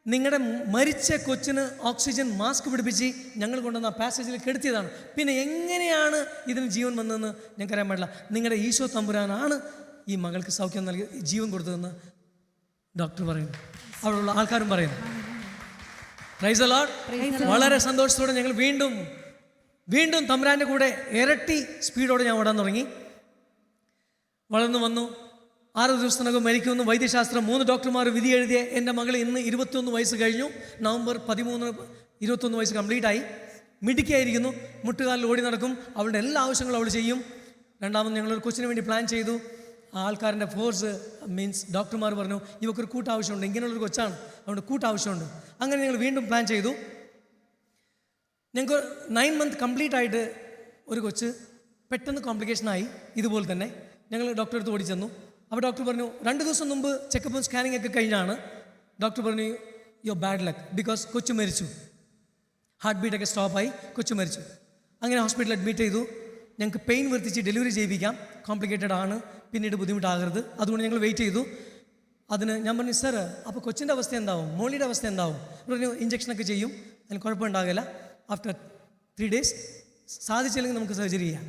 നിങ്ങളുടെ മരിച്ച കൊച്ചിന് ഓക്സിജൻ മാസ്ക് പിടിപ്പിച്ച് ഞങ്ങൾ കൊണ്ടുവന്ന പാസേജിൽ കെടുത്തിയതാണ്. പിന്നെ എങ്ങനെയാണ് ഇതിന് ജീവൻ വന്നതെന്ന് ഞങ്ങൾക്കറിയാൻ പാടില്ല. നിങ്ങളുടെ ഈശോ തമ്പുരാനാണ് ഈ മകൾക്ക് സൗഖ്യം നൽകി ജീവൻ കൊടുത്തതെന്ന് ഡോക്ടർ പറയുന്നു, അവിടെയുള്ള ആൾക്കാരും പറയുന്നു. Price the Lord. വളരെ സന്തോഷത്തോടെ ഞങ്ങൾ വീണ്ടും തമ്പുരാൻ്റെ കൂടെ ഇരട്ടി സ്പീഡോടെ ഞാൻ ഓടാൻ തുടങ്ങി. വളർന്നു വന്നു. 6 ദിവസത്തിനകം മരിക്കുമെന്ന് വൈദ്യശാസ്ത്രം 3 ഡോക്ടർമാർ വിധി എഴുതിയ എൻ്റെ മകൾ ഇന്ന് 21 വയസ്സ് കഴിഞ്ഞു. നവംബർ 13 21 വയസ്സ് കംപ്ലീറ്റ് ആയി. മിടുക്കിയായിരിക്കുന്നു, മുട്ടുകാലിൽ ഓടി നടക്കും, അവളുടെ എല്ലാ ആവശ്യങ്ങളും അവൾ ചെയ്യും. രണ്ടാമത് ഞങ്ങളൊരു കൊച്ചിന് വേണ്ടി പ്ലാൻ ചെയ്തു. ആൾക്കാരുടെ ഫോഴ്സ് മീൻസ് ഡോക്ടർമാർ പറഞ്ഞു, ഇവക്കൊരു കൂട്ടാവശ്യമുണ്ട്, ഇങ്ങനെയുള്ളൊരു കൊച്ചാണ്, അതുകൊണ്ട് കൂട്ടാവശ്യമുണ്ട്. അങ്ങനെ ഞങ്ങൾ വീണ്ടും പ്ലാൻ ചെയ്തു. ഞങ്ങൾക്ക് 9 മന്ത് കംപ്ലീറ്റ് ആയിട്ട് ഒരു കൊച്ച് പെട്ടെന്ന് കോംപ്ലിക്കേഷനായി. ഇതുപോലെ തന്നെ ഞങ്ങൾ ഡോക്ടറെ അടുത്ത് ഓടി ചെന്നു. അപ്പോൾ ഡോക്ടർ പറഞ്ഞു, 2 ദിവസം മുമ്പ് ചെക്കപ്പും സ്കാനിങ് ഒക്കെ കഴിഞ്ഞാണ്. ഡോക്ടർ പറഞ്ഞു, യുവർ ബാഡ് ലക്ക്, ബിക്കോസ് കൊച്ചു മരിച്ചു, ഹാർട്ട് ബീറ്റൊക്കെ സ്റ്റോപ്പായി, കൊച്ചു മരിച്ചു. അങ്ങനെ ഹോസ്പിറ്റലിൽ അഡ്മിറ്റ് ചെയ്തു. ഞങ്ങൾക്ക് പെയിൻ വർദ്ധിച്ച് ഡെലിവറി ചെയ്യിപ്പിക്കാം, കോംപ്ലിക്കേറ്റഡ് ആണ്, പിന്നീട് ബുദ്ധിമുട്ടാകരുത്, അതുകൊണ്ട് ഞങ്ങൾ വെയിറ്റ് ചെയ്തു. അതിന് ഞാൻ പറഞ്ഞു, സർ അപ്പോൾ കൊച്ചിൻ്റെ അവസ്ഥ എന്താവും, മോളിയുടെ അവസ്ഥ എന്താവും? പറഞ്ഞു, ഇഞ്ചക്ഷനൊക്കെ ചെയ്യും, അതിന് കുഴപ്പമുണ്ടാകില്ല. ആഫ്റ്റർ 3 ഡേയ്സ് സാധിച്ചില്ലെങ്കിൽ നമുക്ക് സർജറി ചെയ്യാം.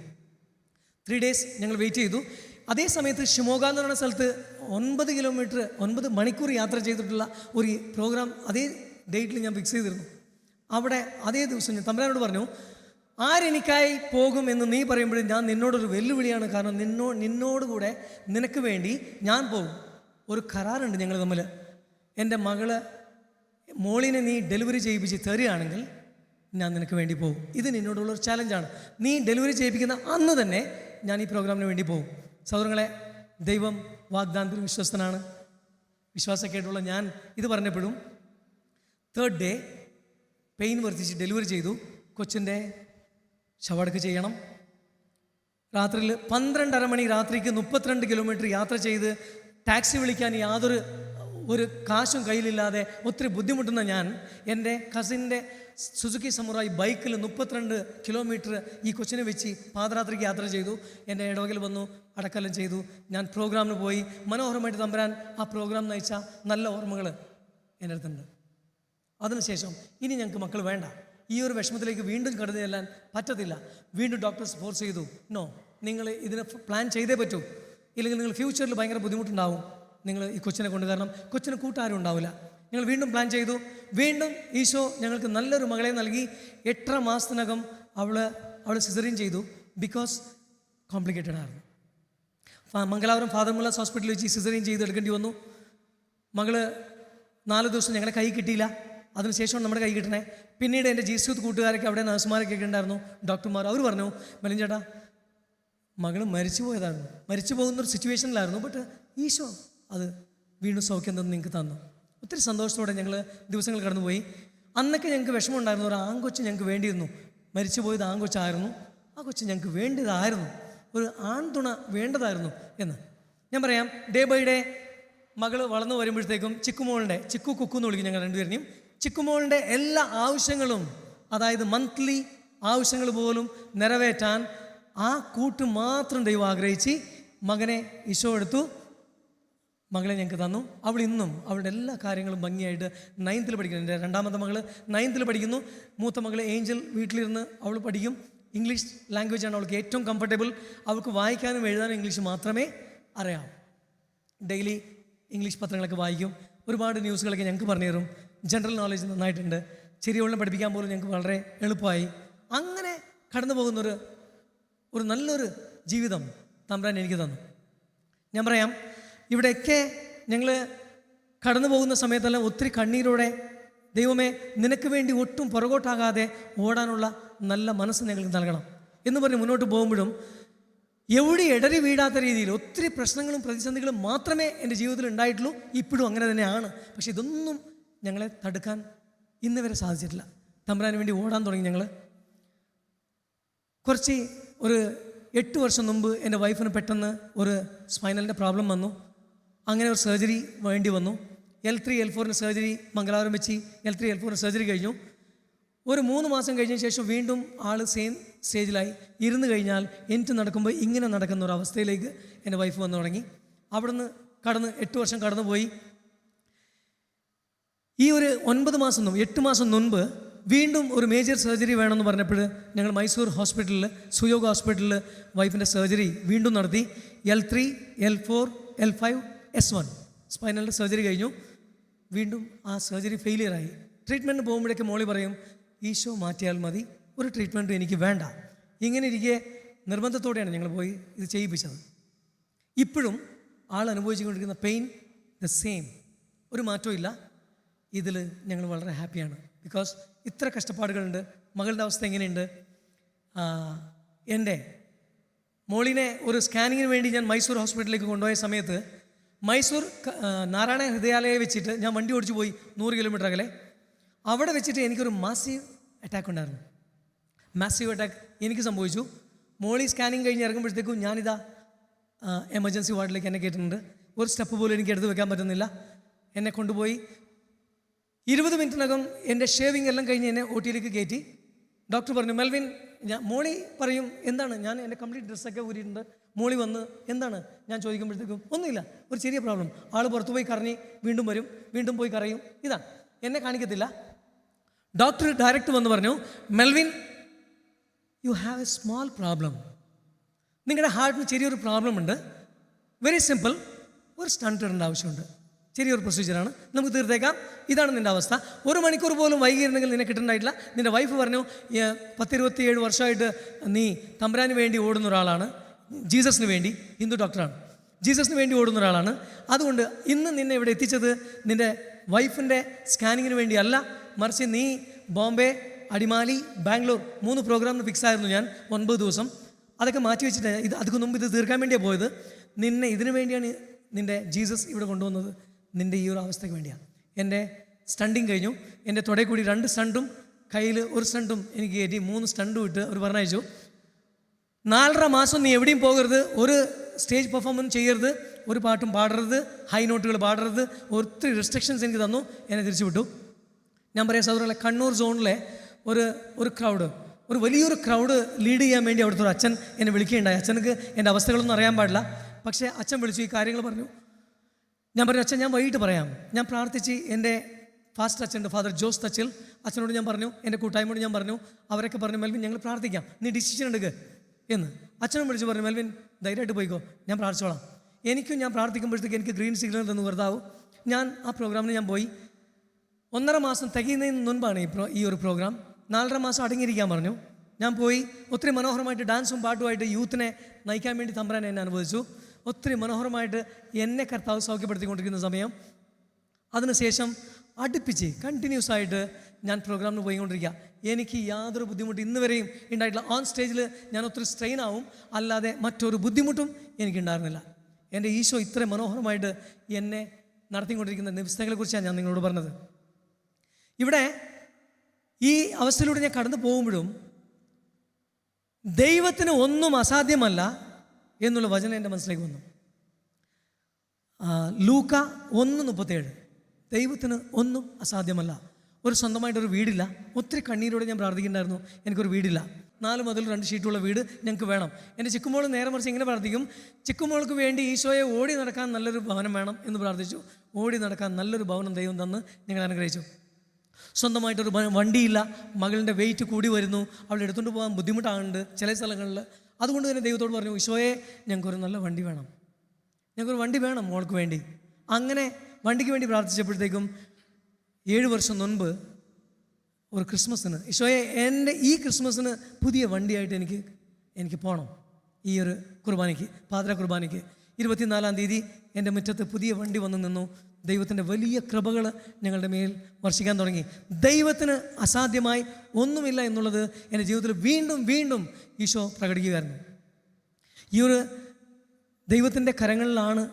3 ഡേയ്സ് ഞങ്ങൾ വെയിറ്റ് ചെയ്തു. അതേ സമയത്ത് ഷിമോഗ എന്ന് പറയുന്ന സ്ഥലത്ത് 9 മണിക്കൂർ യാത്ര ചെയ്തിട്ടുള്ള ഒരു പ്രോഗ്രാം അതേ ഡേറ്റിൽ ഞാൻ ഫിക്സ് ചെയ്തിരുന്നു. അവിടെ അതേ ദിവസം ഞാൻ തമ്പുരാനോട് പറഞ്ഞു, ആരെനിക്കായി പോകും എന്ന് നീ പറയുമ്പോഴും ഞാൻ നിന്നോടൊരു വെല്ലുവിളിയാണ്, കാരണം നിന്നോടുകൂടെ നിനക്ക് വേണ്ടി ഞാൻ പോകും. ഒരു കരാറുണ്ട് ഞങ്ങൾ തമ്മിൽ. എൻ്റെ മോളിനെ നീ ഡെലിവറി ചെയ്യിപ്പിച്ച് തരികയാണെങ്കിൽ ഞാൻ നിനക്ക് വേണ്ടി പോകും. ഇത് നിന്നോടുള്ളൊരു ചാലഞ്ചാണ്. നീ ഡെലിവറി ചെയ്യിപ്പിക്കുന്ന അന്ന് തന്നെ ഞാൻ ഈ പ്രോഗ്രാമിന് വേണ്ടി പോകും. സഹോദരങ്ങളെ, ദൈവം വാഗ്ദാനത്തിൽ വിശ്വസ്തനാണ്. വിശ്വാസക്കേട്ടുള്ള ഞാൻ ഇത് പറഞ്ഞപ്പോഴും 3rd ഡേ പെയിൻ വർദ്ധിച്ച് ഡെലിവറി ചെയ്തു. കൊച്ചിൻ്റെ ശവടക്ക് ചെയ്യണം. രാത്രിയിൽ 12:30 മണി രാത്രിക്ക് 32 കിലോമീറ്റർ യാത്ര ചെയ്ത് ടാക്സി വിളിക്കാൻ യാതൊരു കാശും കയ്യിലില്ലാതെ ഒത്തിരി ബുദ്ധിമുട്ടുന്ന ഞാൻ എൻ്റെ കസിൻ്റെ സുസുക്കി സമുറായി ബൈക്കിൽ 32 കിലോമീറ്റർ ഈ കൊച്ചിനെ വെച്ച് പാദയാത്രയ്ക്ക് യാത്ര ചെയ്തു. എൻ്റെ ഇടവകയിൽ വന്നു, അടക്കെല്ലാം ചെയ്തു. ഞാൻ പ്രോഗ്രാമിന് പോയി. മനോഹരമായിട്ട് തമ്പുരാൻ ആ പ്രോഗ്രാം നയിച്ച നല്ല ഓർമ്മകൾ എൻ്റെ അടുത്തുണ്ട്. അതിനുശേഷം ഇനി ഞങ്ങൾക്ക് മക്കൾ വേണ്ട, ഈ ഒരു വിഷമത്തിലേക്ക് വീണ്ടും കടന്നു ചെല്ലാൻ പറ്റത്തില്ല. വീണ്ടും ഡോക്ടേഴ്സ് ഫോഴ്സ് ചെയ്തു, നോ, നിങ്ങൾ ഇതിനെ പ്ലാൻ ചെയ്തേ പറ്റൂ, ഇല്ലെങ്കിൽ നിങ്ങൾ ഫ്യൂച്ചറിൽ ഭയങ്കര ബുദ്ധിമുട്ടുണ്ടാവും നിങ്ങൾ ഈ കൊച്ചിനെ കൊണ്ട്. കാരണം കൊച്ചിന് കൂട്ടാരും ഉണ്ടാവില്ല. ഞങ്ങൾ വീണ്ടും പ്ലാൻ ചെയ്തു. വീണ്ടും ഈശോ ഞങ്ങൾക്ക് നല്ലൊരു മകളെ നൽകി. 8 മാസത്തിനകം അവൾ സിസറിൻ ചെയ്തു. ബിക്കോസ് കോംപ്ലിക്കേറ്റഡ് ആയിരുന്നു. മംഗലാപുരം ഫാദർ മുല്ലാസ് ഹോസ്പിറ്റലിൽ വെച്ച് സിസറിൻ ചെയ്ത് എടുക്കേണ്ടി വന്നു. മകള് 4 ദിവസം ഞങ്ങളുടെ കൈ കിട്ടിയില്ല. അതിനുശേഷമാണ് നമ്മുടെ കൈ കിട്ടണേ. പിന്നീട് എൻ്റെ ജീസൂത്ത് കൂട്ടുകാരൊക്കെ അവിടെ നഴ്സുമാരൊക്കെ ഉണ്ടായിരുന്നു, ഡോക്ടർമാർ. അവർ പറഞ്ഞു, മെലിൻ ചേട്ടാ, മകൾ മരിച്ചു പോയതായിരുന്നു, മരിച്ചു പോകുന്നൊരു സിറ്റുവേഷനിലായിരുന്നു. ബട്ട് ഈശോ അത് വീണ്ടും സൗഖ്യം തന്ന് നിങ്ങൾക്ക് തന്നു. ഒത്തിരി സന്തോഷത്തോടെ ഞങ്ങൾ ദിവസങ്ങൾ കടന്നുപോയി. അന്നൊക്കെ ഞങ്ങൾക്ക് വിഷമമുണ്ടായിരുന്നു. ഒരു ആൺകൊച്ച് ഞങ്ങൾക്ക് വേണ്ടിയിരുന്നു. മരിച്ചു പോയത് ആൺകൊച്ചായിരുന്നു. ആ കൊച്ച് ഞങ്ങൾക്ക് വേണ്ടതായിരുന്നു, ഒരു ആൺതുണ വേണ്ടതായിരുന്നു എന്ന് ഞാൻ പറയാം. ഡേ ബൈ ഡേ മകൾ വളർന്നു വരുമ്പോഴത്തേക്കും ചിക്കു കുക്കു എന്ന് വിളിക്കും ഞങ്ങൾ രണ്ടുപേരെയും. ചിക്കുമോളുടെ എല്ലാ ആവശ്യങ്ങളും, അതായത് മന്ത്ലി ആവശ്യങ്ങൾ പോലും നിറവേറ്റാൻ ആ കൂട്ട് മാത്രം ദൈവം ആഗ്രഹിച്ച് മകനെ ഈശോ എടുത്തു. മകളെ ഞങ്ങൾക്ക് തന്നു. അവൾ ഇന്നും അവളുടെ എല്ലാ കാര്യങ്ങളും ഭംഗിയായിട്ട് 9th പഠിക്കുന്നു. എൻ്റെ രണ്ടാമത്തെ മകൾ 9th പഠിക്കുന്നു. മൂത്ത മകൾ ഏഞ്ചൽ വീട്ടിലിരുന്ന് അവൾ പഠിക്കും. ഇംഗ്ലീഷ് ലാംഗ്വേജാണ് അവൾക്ക് ഏറ്റവും കംഫർട്ടബിൾ. അവൾക്ക് വായിക്കാനും എഴുതാനും ഇംഗ്ലീഷ് മാത്രമേ അറിയാം. ഡെയിലി ഇംഗ്ലീഷ് പത്രങ്ങളൊക്കെ വായിക്കും. ഒരുപാട് ന്യൂസുകളൊക്കെ ഞങ്ങൾക്ക് പറഞ്ഞു തരും. ജനറൽ നോളജ് നന്നായിട്ടുണ്ട്. ചെറിയവളെ പഠിപ്പിക്കാൻ പോലും ഞങ്ങൾക്ക് വളരെ എളുപ്പമായി. അങ്ങനെ കടന്നു പോകുന്നൊരു നല്ലൊരു ജീവിതം തമ്പുരാൻ എനിക്ക് തന്നു. ഞാൻ പറയാം, ഇവിടെയൊക്കെ ഞങ്ങൾ കടന്നു പോകുന്ന സമയത്തെല്ലാം ഒത്തിരി കണ്ണീരോടെ, ദൈവമേ നിനക്ക് വേണ്ടി ഒട്ടും പുറകോട്ടാകാതെ ഓടാനുള്ള നല്ല മനസ്സ് ഞങ്ങൾക്ക് നൽകണം എന്ന് പറഞ്ഞ് മുന്നോട്ട് പോകുമ്പോഴും എവിടെ ഇടറി വീഴാത്ത രീതിയിൽ ഒത്തിരി പ്രശ്നങ്ങളും പ്രതിസന്ധികളും മാത്രമേ എൻ്റെ ജീവിതത്തിൽ ഉണ്ടായിട്ടുള്ളൂ. ഇപ്പോഴും അങ്ങനെ തന്നെയാണ്. പക്ഷെ ഇതൊന്നും ഞങ്ങളെ തടുക്കാൻ ഇന്ന് വരെ സാധിച്ചിട്ടില്ല. തമ്പുരാന് വേണ്ടി ഓടാൻ തുടങ്ങി ഞങ്ങൾ. കുറച്ച് ഒരു 8 വർഷം മുമ്പ് എൻ്റെ വൈഫിന് പെട്ടെന്ന് ഒരു സ്പൈനലിൻ്റെ പ്രോബ്ലം വന്നു. അങ്ങനെ ഒരു സർജറി വേണ്ടി വന്നു. L3 L4 സർജറി മംഗലാപുരം വെച്ച് L3 L4 സർജറി കഴിഞ്ഞു. ഒരു 3 മാസം കഴിഞ്ഞ ശേഷം വീണ്ടും ആൾ സെയിം സ്റ്റേജിലായി. ഇരുന്ന് കഴിഞ്ഞാൽ എനിക്ക് നടക്കുമ്പോൾ ഇങ്ങനെ നടക്കുന്ന ഒരു അവസ്ഥയിലേക്ക് എൻ്റെ വൈഫ് വന്നു തുടങ്ങി. അവിടുന്ന് 8 വർഷം കടന്നു പോയി. ഈ ഒരു 8 മാസം മുൻപ് വീണ്ടും ഒരു മേജർ സർജറി വേണമെന്ന് പറഞ്ഞപ്പോൾ ഞങ്ങൾ മൈസൂർ ഹോസ്പിറ്റലിൽ, സുയോഗ ഹോസ്പിറ്റലിൽ വൈഫിൻ്റെ സർജറി വീണ്ടും നടത്തി. L3 L4 L5 S1 സ്പൈനലിൻ്റെ surgery കഴിഞ്ഞു. വീണ്ടും ആ സർജറി ഫെയിലിയറായി. ട്രീറ്റ്മെൻറ്റ് പോകുമ്പോഴേക്ക് മോളി പറയും, ഈശോ മാറ്റിയാൽ മതി, ഒരു ട്രീറ്റ്മെൻറ്റും എനിക്ക് വേണ്ട. ഇങ്ങനെ ഇരിക്കെ നിർബന്ധത്തോടെയാണ് ഞങ്ങൾ പോയി ഇത് ചെയ്യിപ്പിച്ചത്. ഇപ്പോഴും ആൾ അനുഭവിച്ചുകൊണ്ടിരിക്കുന്ന പെയിൻ ദ സെയിം, ഒരു മാറ്റവും ഇല്ല. ഇതിൽ ഞങ്ങൾ വളരെ ഹാപ്പിയാണ്. ബിക്കോസ് ഇത്ര കഷ്ടപ്പാടുകളുണ്ട്. മകളുടെ അവസ്ഥ എങ്ങനെയുണ്ട്? എൻ്റെ മോളിനെ ഒരു സ്കാനിങ്ങിന് വേണ്ടി ഞാൻ മൈസൂർ ഹോസ്പിറ്റലിലേക്ക് കൊണ്ടുപോയ സമയത്ത് മൈസൂർ നാരായണ ഹൃദയാലയെ വെച്ചിട്ട് ഞാൻ വണ്ടി ഓടിച്ചു പോയി 100 കിലോമീറ്റർ അകലെ. അവിടെ വെച്ചിട്ട് എനിക്കൊരു മാസീവ് അറ്റാക്ക് ഉണ്ടായിരുന്നു. മാസീവ് അറ്റാക്ക് എനിക്ക് സംഭവിച്ചു. മോളി സ്കാനിങ് കഴിഞ്ഞ് ഇറങ്ങുമ്പോഴത്തേക്കും ഞാനിതാ എമർജൻസി വാർഡിലേക്ക് എന്നെ കേട്ടിട്ടുണ്ട്. ഒരു സ്റ്റെപ്പ് പോലും എനിക്ക് എടുത്ത് വെക്കാൻ പറ്റുന്നില്ല. എന്നെ കൊണ്ടുപോയി 20 മിനിറ്റിനകം എൻ്റെ ഷേവിങ് എല്ലാം കഴിഞ്ഞ് എന്നെ OT-യിലേക്ക് കയറ്റി. ഡോക്ടർ പറഞ്ഞു, മെൽവിൻ, മോളി പറയും എന്താണ്, ഞാൻ എൻ്റെ കംപ്ലീറ്റ് ഡ്രസ്സൊക്കെ ഊരിയിട്ടുണ്ട്. മോളി വന്ന് എന്താണ് ഞാൻ ചോദിക്കുമ്പോഴത്തേക്കും ഒന്നുമില്ല, ഒരു ചെറിയ പ്രോബ്ലം. ആൾ പുറത്തു പോയി കറങ്ങി വീണ്ടും വരും, വീണ്ടും പോയി കറയും. ഇതാണ്, എന്നെ കാണിക്കത്തില്ല. ഡോക്ടർ ഡയറക്റ്റ് വന്ന് പറഞ്ഞു, Melvin, you have A small problem. നിങ്ങളുടെ ഹാർട്ടിന് ചെറിയൊരു പ്രോബ്ലം ഉണ്ട്. വെരി സിമ്പിൾ, ഒരു സ്റ്റണ്ട് ഇടേണ്ട ആവശ്യമുണ്ട്. ചെറിയൊരു പ്രൊസീജിയറാണ്, നമുക്ക് തീർത്തേക്കാം. ഇതാണ് നിൻ്റെ അവസ്ഥ. 1 മണിക്കൂർ പോലും വൈകിയിരുന്നെങ്കിൽ നിന്നെ കിട്ടുന്നുണ്ടായിട്ടില്ല. നിൻ്റെ വൈഫ് പറഞ്ഞു, 10-27 വർഷമായിട്ട് നീ തമ്പുരാന് വേണ്ടി ഓടുന്ന ഒരാളാണ്, ജീസസിന് വേണ്ടി, ഹിന്ദു ഡോക്ടറാണ്, ജീസസിന് വേണ്ടി ഓടുന്ന ഒരാളാണ്. അതുകൊണ്ട് ഇന്ന് നിന്നെ ഇവിടെ എത്തിച്ചത് നിൻ്റെ വൈഫിൻ്റെ സ്കാനിങ്ങിന് വേണ്ടിയല്ല, മറിച്ച് നീ ബോംബെ, അടിമാലി, ബാംഗ്ലൂർ 3 പ്രോഗ്രാമിന് ഫിക്സ് ആയിരുന്നു ഞാൻ 9 ദിവസം. അതൊക്കെ മാറ്റി വെച്ചിട്ട് അതിന് മുമ്പ് ഇത് തീർക്കാൻ വേണ്ടിയാണ് പോയത്. നിന്നെ ഇതിനു വേണ്ടിയാണ് നിൻ്റെ ജീസസ് ഇവിടെ കൊണ്ടുവന്നത്, നിൻ്റെ ഈ ഒരു അവസ്ഥയ്ക്ക് വേണ്ടിയാണ്. എൻ്റെ സ്റ്റണ്ടിങ് കഴിഞ്ഞു. എൻ്റെ തുടയിൽ കൂടി 2 സ്റ്റണ്ടും കയ്യിൽ 1 സ്റ്റണ്ടും എനിക്ക് കയറ്റി 3 സ്റ്റണ്ടും ഇട്ട് അവർ പറഞ്ഞയച്ചു. 4.5 മാസം നീ എവിടെയും പോകരുത്, ഒരു സ്റ്റേജ് പെർഫോമൻസ് ചെയ്യരുത്, ഒരു പാട്ടും പാടരുത്, ഹൈ നോട്ടുകൾ പാടരുത്, ഒത്തിരി റെസ്ട്രിക്ഷൻസ് എനിക്ക് തന്നു. എന്നെ തിരിച്ചു വിട്ടു. ഞാൻ പറയാം സഹോദരങ്ങളെ, കണ്ണൂർ സോണിലെ ഒരു ക്രൗഡ്, ഒരു വലിയൊരു ക്രൗഡ് ലീഡ് ചെയ്യാൻ വേണ്ടി അവിടുത്തെ ഒരു അച്ഛൻ എന്നെ വിളിക്കുകയുണ്ടായി. അച്ഛനക്ക് എൻ്റെ അവസ്ഥകളൊന്നും അറിയാൻ പാടില്ല. പക്ഷേ അച്ഛൻ വിളിച്ചു, ഈ കാര്യങ്ങൾ പറഞ്ഞു. ഞാൻ പറഞ്ഞു, അച്ഛൻ ഞാൻ വൈകിട്ട് പറയാം. ഞാൻ പ്രാർത്ഥിച്ച് എൻ്റെ ഫാസ്റ്റ് അച്ഛനുണ്ട്, ഫാദർ ജോസ് തച്ചിൽ, അച്ഛനോട് ഞാൻ പറഞ്ഞു, എൻ്റെ കൂട്ടായ്മയോട് ഞാൻ പറഞ്ഞു. അവരൊക്കെ പറഞ്ഞു, മെൽവിൻ ഞങ്ങൾ പ്രാർത്ഥിക്കാം, നീ ഡിസിഷൻ എടുക്കുക എന്ന്. അച്ഛനും വിളിച്ച് പറഞ്ഞു, മെൽവിൻ ധൈര്യമായിട്ട് പോയിക്കോ, ഞാൻ പ്രാർത്ഥിച്ചോളാം. ഞാൻ പ്രാർത്ഥിക്കുമ്പോഴത്തേക്ക് എനിക്ക് ഗ്രീൻ സിഗ്നൽ തന്നു കർത്താവ്. ഞാൻ ആ പ്രോഗ്രാമിന് ഞാൻ പോയി. 1.5 മാസം തികയുന്നതിന് മുൻപാണ് ഈ ഒരു പ്രോഗ്രാം. 4.5 മാസം അടങ്ങിയിരിക്കാൻ പറഞ്ഞു. ഞാൻ പോയി. ഒത്തിരി മനോഹരമായിട്ട് ഡാൻസും പാട്ടുമായിട്ട് യൂത്തിനെ നയിക്കാൻ വേണ്ടി തമ്പുരാൻ എന്നെ അനുവദിച്ചു. ഒത്തിരി മനോഹരമായിട്ട് എന്നെ കർത്താവ് സൗഖ്യപ്പെടുത്തിക്കൊണ്ടിരിക്കുന്ന സമയം. അതിനുശേഷം അടുപ്പിച്ച് കണ്ടിന്യൂസ് ആയിട്ട് ഞാൻ പ്രോഗ്രാമിന് പോയിക്കൊണ്ടിരിക്കുക. എനിക്ക് യാതൊരു ബുദ്ധിമുട്ടും ഇന്ന് വരെയും ഉണ്ടായിട്ടില്ല. ഓൺ സ്റ്റേജിൽ ഞാൻ ഒത്തിരി സ്ട്രെയിൻ ആവും, അല്ലാതെ മറ്റൊരു ബുദ്ധിമുട്ടും എനിക്കുണ്ടായിരുന്നില്ല. എൻ്റെ ഈശോ ഇത്ര മനോഹരമായിട്ട് എന്നെ നടത്തിക്കൊണ്ടിരിക്കുന്ന നിവസ്ഥകളെക്കുറിച്ചാണ് ഞാൻ നിങ്ങളോട് പറഞ്ഞത്. ഇവിടെ ഈ അവസ്ഥയിലൂടെ ഞാൻ കടന്നു പോകുമ്പോഴും ദൈവത്തിന് ഒന്നും അസാധ്യമല്ല എന്നുള്ള വചനം എൻ്റെ മനസ്സിലേക്ക് വന്നു. ലൂക്ക 1:37. ദൈവത്തിന് ഒന്നും അസാധ്യമല്ല. ഒരു സ്വന്തമായിട്ടൊരു വീടില്ല. ഒത്തിരി കണ്ണീരോടെ ഞാൻ പ്രാർത്ഥിക്കുന്നുണ്ടായിരുന്നു, എനിക്കൊരു വീടില്ല. 4 മുതൽ 2 ഷീറ്റുള്ള വീട് ഞങ്ങൾക്ക് വേണം. എൻ്റെ ചിക്കുമോൾ നേരെ മറിച്ച് ഇങ്ങനെ പ്രാർത്ഥിക്കും, ചിക്കുമോൾക്ക് വേണ്ടി ഈശോയെ ഓടി നടക്കാൻ നല്ലൊരു ഭവനം വേണം എന്ന് പ്രാർത്ഥിച്ചു. ഓടി നടക്കാൻ നല്ലൊരു ഭവനം ദൈവം തന്ന് ഞങ്ങൾ അനുഗ്രഹിച്ചു. സ്വന്തമായിട്ടൊരു വണ്ടിയില്ല, മകളുടെ വെയിറ്റ് കൂടി വരുന്നു, അവളെ എടുത്തുകൊണ്ട് പോകാൻ ബുദ്ധിമുട്ടാകുന്നുണ്ട് ചില സ്ഥലങ്ങളിൽ. അതുകൊണ്ട് തന്നെ ദൈവത്തോട് പറഞ്ഞു, ഈശോയെ ഞങ്ങൾക്കൊരു നല്ല വണ്ടി വേണം, ഞങ്ങൾക്കൊരു വണ്ടി വേണം മോൾക്ക് വേണ്ടി. അങ്ങനെ വണ്ടിക്ക് വേണ്ടി പ്രാർത്ഥിച്ചപ്പോഴത്തേക്കും 7 വർഷം മുൻപ് ഒരു ക്രിസ്മസിന്, ഈശോയെ എൻ്റെ ഈ ക്രിസ്മസിന് പുതിയ വണ്ടിയായിട്ട് എനിക്ക് പോകണം. ഈ ഒരു കുർബാനയ്ക്ക്, പാതിര കുർബാനയ്ക്ക് 24-ാം തീയതി എൻ്റെ മുറ്റത്ത് പുതിയ വണ്ടി വന്നു നിന്നു. ദൈവത്തിൻ്റെ വലിയ കൃപകൾ ഞങ്ങളുടെ മേൽ വർഷിക്കാൻ തുടങ്ങി. ദൈവത്തിന് അസാധ്യമായി ഒന്നുമില്ല എന്നുള്ളത് എൻ്റെ ജീവിതത്തിൽ വീണ്ടും വീണ്ടും ഈശോ പ്രകടിക്കുകയായിരുന്നു. ഈ ഒരു ദൈവത്തിൻ്റെ കരങ്ങളിലാണ്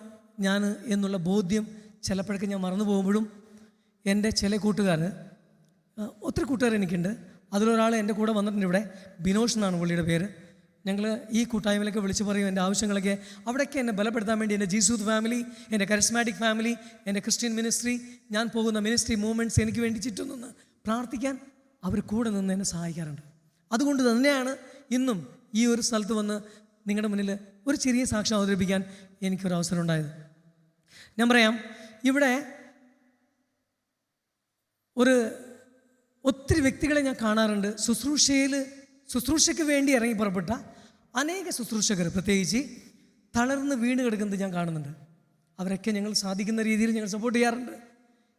ഞാൻ എന്നുള്ള ബോധ്യം ചിലപ്പോഴൊക്കെ ഞാൻ മറന്നു പോകുമ്പോഴും എൻ്റെ ചില കൂട്ടുകാർ, ഒത്തിരി കൂട്ടുകാർ എനിക്കുണ്ട്. അതിലൊരാൾ എൻ്റെ കൂടെ വന്നിട്ടുണ്ട് ഇവിടെ, ബിനോഷ് എന്നാണ് പുള്ളിയുടെ പേര്. ഞങ്ങൾ ഈ കൂട്ടായ്മയിലൊക്കെ വിളിച്ച് പറയും എൻ്റെ ആവശ്യങ്ങളൊക്കെ. അവിടെയൊക്കെ എന്നെ ബലപ്പെടുത്താൻ വേണ്ടി എൻ്റെ ജീസൂത്ത് ഫാമിലി, എൻ്റെ കരിസ്മാറ്റിക് ഫാമിലി, എൻ്റെ ക്രിസ്ത്യൻ മിനിസ്ട്രി, ഞാൻ പോകുന്ന മിനിസ്ട്രി മൂവ്മെൻറ്റ്സ് എനിക്ക് വേണ്ടി ചുറ്റും നിന്ന് പ്രാർത്ഥിക്കാൻ അവർ കൂടെ നിന്ന് എന്നെ സഹായിക്കാറുണ്ട്. അതുകൊണ്ട് തന്നെയാണ് ഇന്നും ഈ ഒരു സ്ഥലത്ത് വന്ന് നിങ്ങളുടെ മുന്നിൽ ഒരു ചെറിയ സാക്ഷ്യം അവതരിപ്പിക്കാൻ എനിക്കൊരവസരം ഉണ്ടായത്. ഞാൻ പറയാം, ഇവിടെ ഒത്തിരി വ്യക്തികളെ ഞാൻ കാണാറുണ്ട്. ശുശ്രൂഷയ്ക്ക് വേണ്ടി ഇറങ്ങി പുറപ്പെട്ട അനേക ശുശ്രൂഷകർ പ്രത്യേകിച്ച് തളർന്ന് വീണ് കിടക്കുന്നത് ഞാൻ കാണുന്നുണ്ട്. അവരൊക്കെ ഞങ്ങൾ സാധിക്കുന്ന രീതിയിൽ ഞങ്ങൾ സപ്പോർട്ട് ചെയ്യാറുണ്ട്.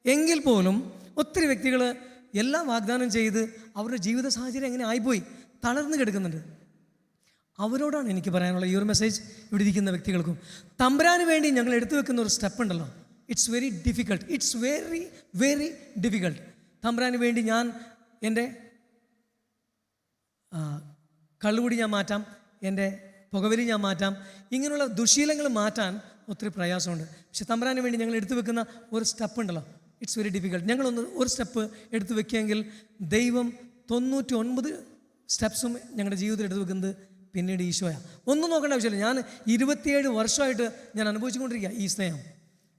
എങ്കിൽ പോലും ഒത്തിരി വ്യക്തികൾ എല്ലാം വാഗ്ദാനം ചെയ്ത് അവരുടെ ജീവിത സാഹചര്യം എങ്ങനെ ആയിപ്പോയി തളർന്ന് കിടക്കുന്നുണ്ട്. അവരോടാണ് എനിക്ക് പറയാനുള്ള ഈ ഒരു മെസ്സേജ്. ഇവിടെ ഇരിക്കുന്ന വ്യക്തികൾക്കും തമ്പുരാന് വേണ്ടി ഞങ്ങൾ എടുത്തു വെക്കുന്ന ഒരു സ്റ്റെപ്പ് ഉണ്ടല്ലോ, it's very difficult. It's very very difficult. തമ്പുരാന് വേണ്ടി ഞാൻ എൻ്റെ കള്ളുകുടി ഞാൻ മാറ്റാം, എൻ്റെ പുകവലി ഞാൻ മാറ്റാം, ഇങ്ങനെയുള്ള ദുശീലങ്ങൾ മാറ്റാൻ ഒത്തിരി പ്രയാസമുണ്ട്. പക്ഷെ തമ്പുരാന് വേണ്ടി ഞങ്ങൾ എടുത്തു വെക്കുന്ന ഒരു സ്റ്റെപ്പ് ഉണ്ടല്ലോ, ഇറ്റ്സ് വെരി ഡിഫിക്കൾട്ട്. ഒരു സ്റ്റെപ്പ് എടുത്തു വെക്കുകയെങ്കിൽ ദൈവം 99 സ്റ്റെപ്സും ഞങ്ങളുടെ ജീവിതത്തിൽ എടുത്തു വെക്കുന്നത് പിന്നീട് ഈശോയാണ്. ഒന്നും നോക്കേണ്ട ആവശ്യമില്ല. ഞാൻ 27 വർഷമായിട്ട് ഞാൻ അനുഭവിച്ചുകൊണ്ടിരിക്കുക ഈ സ്നേഹം.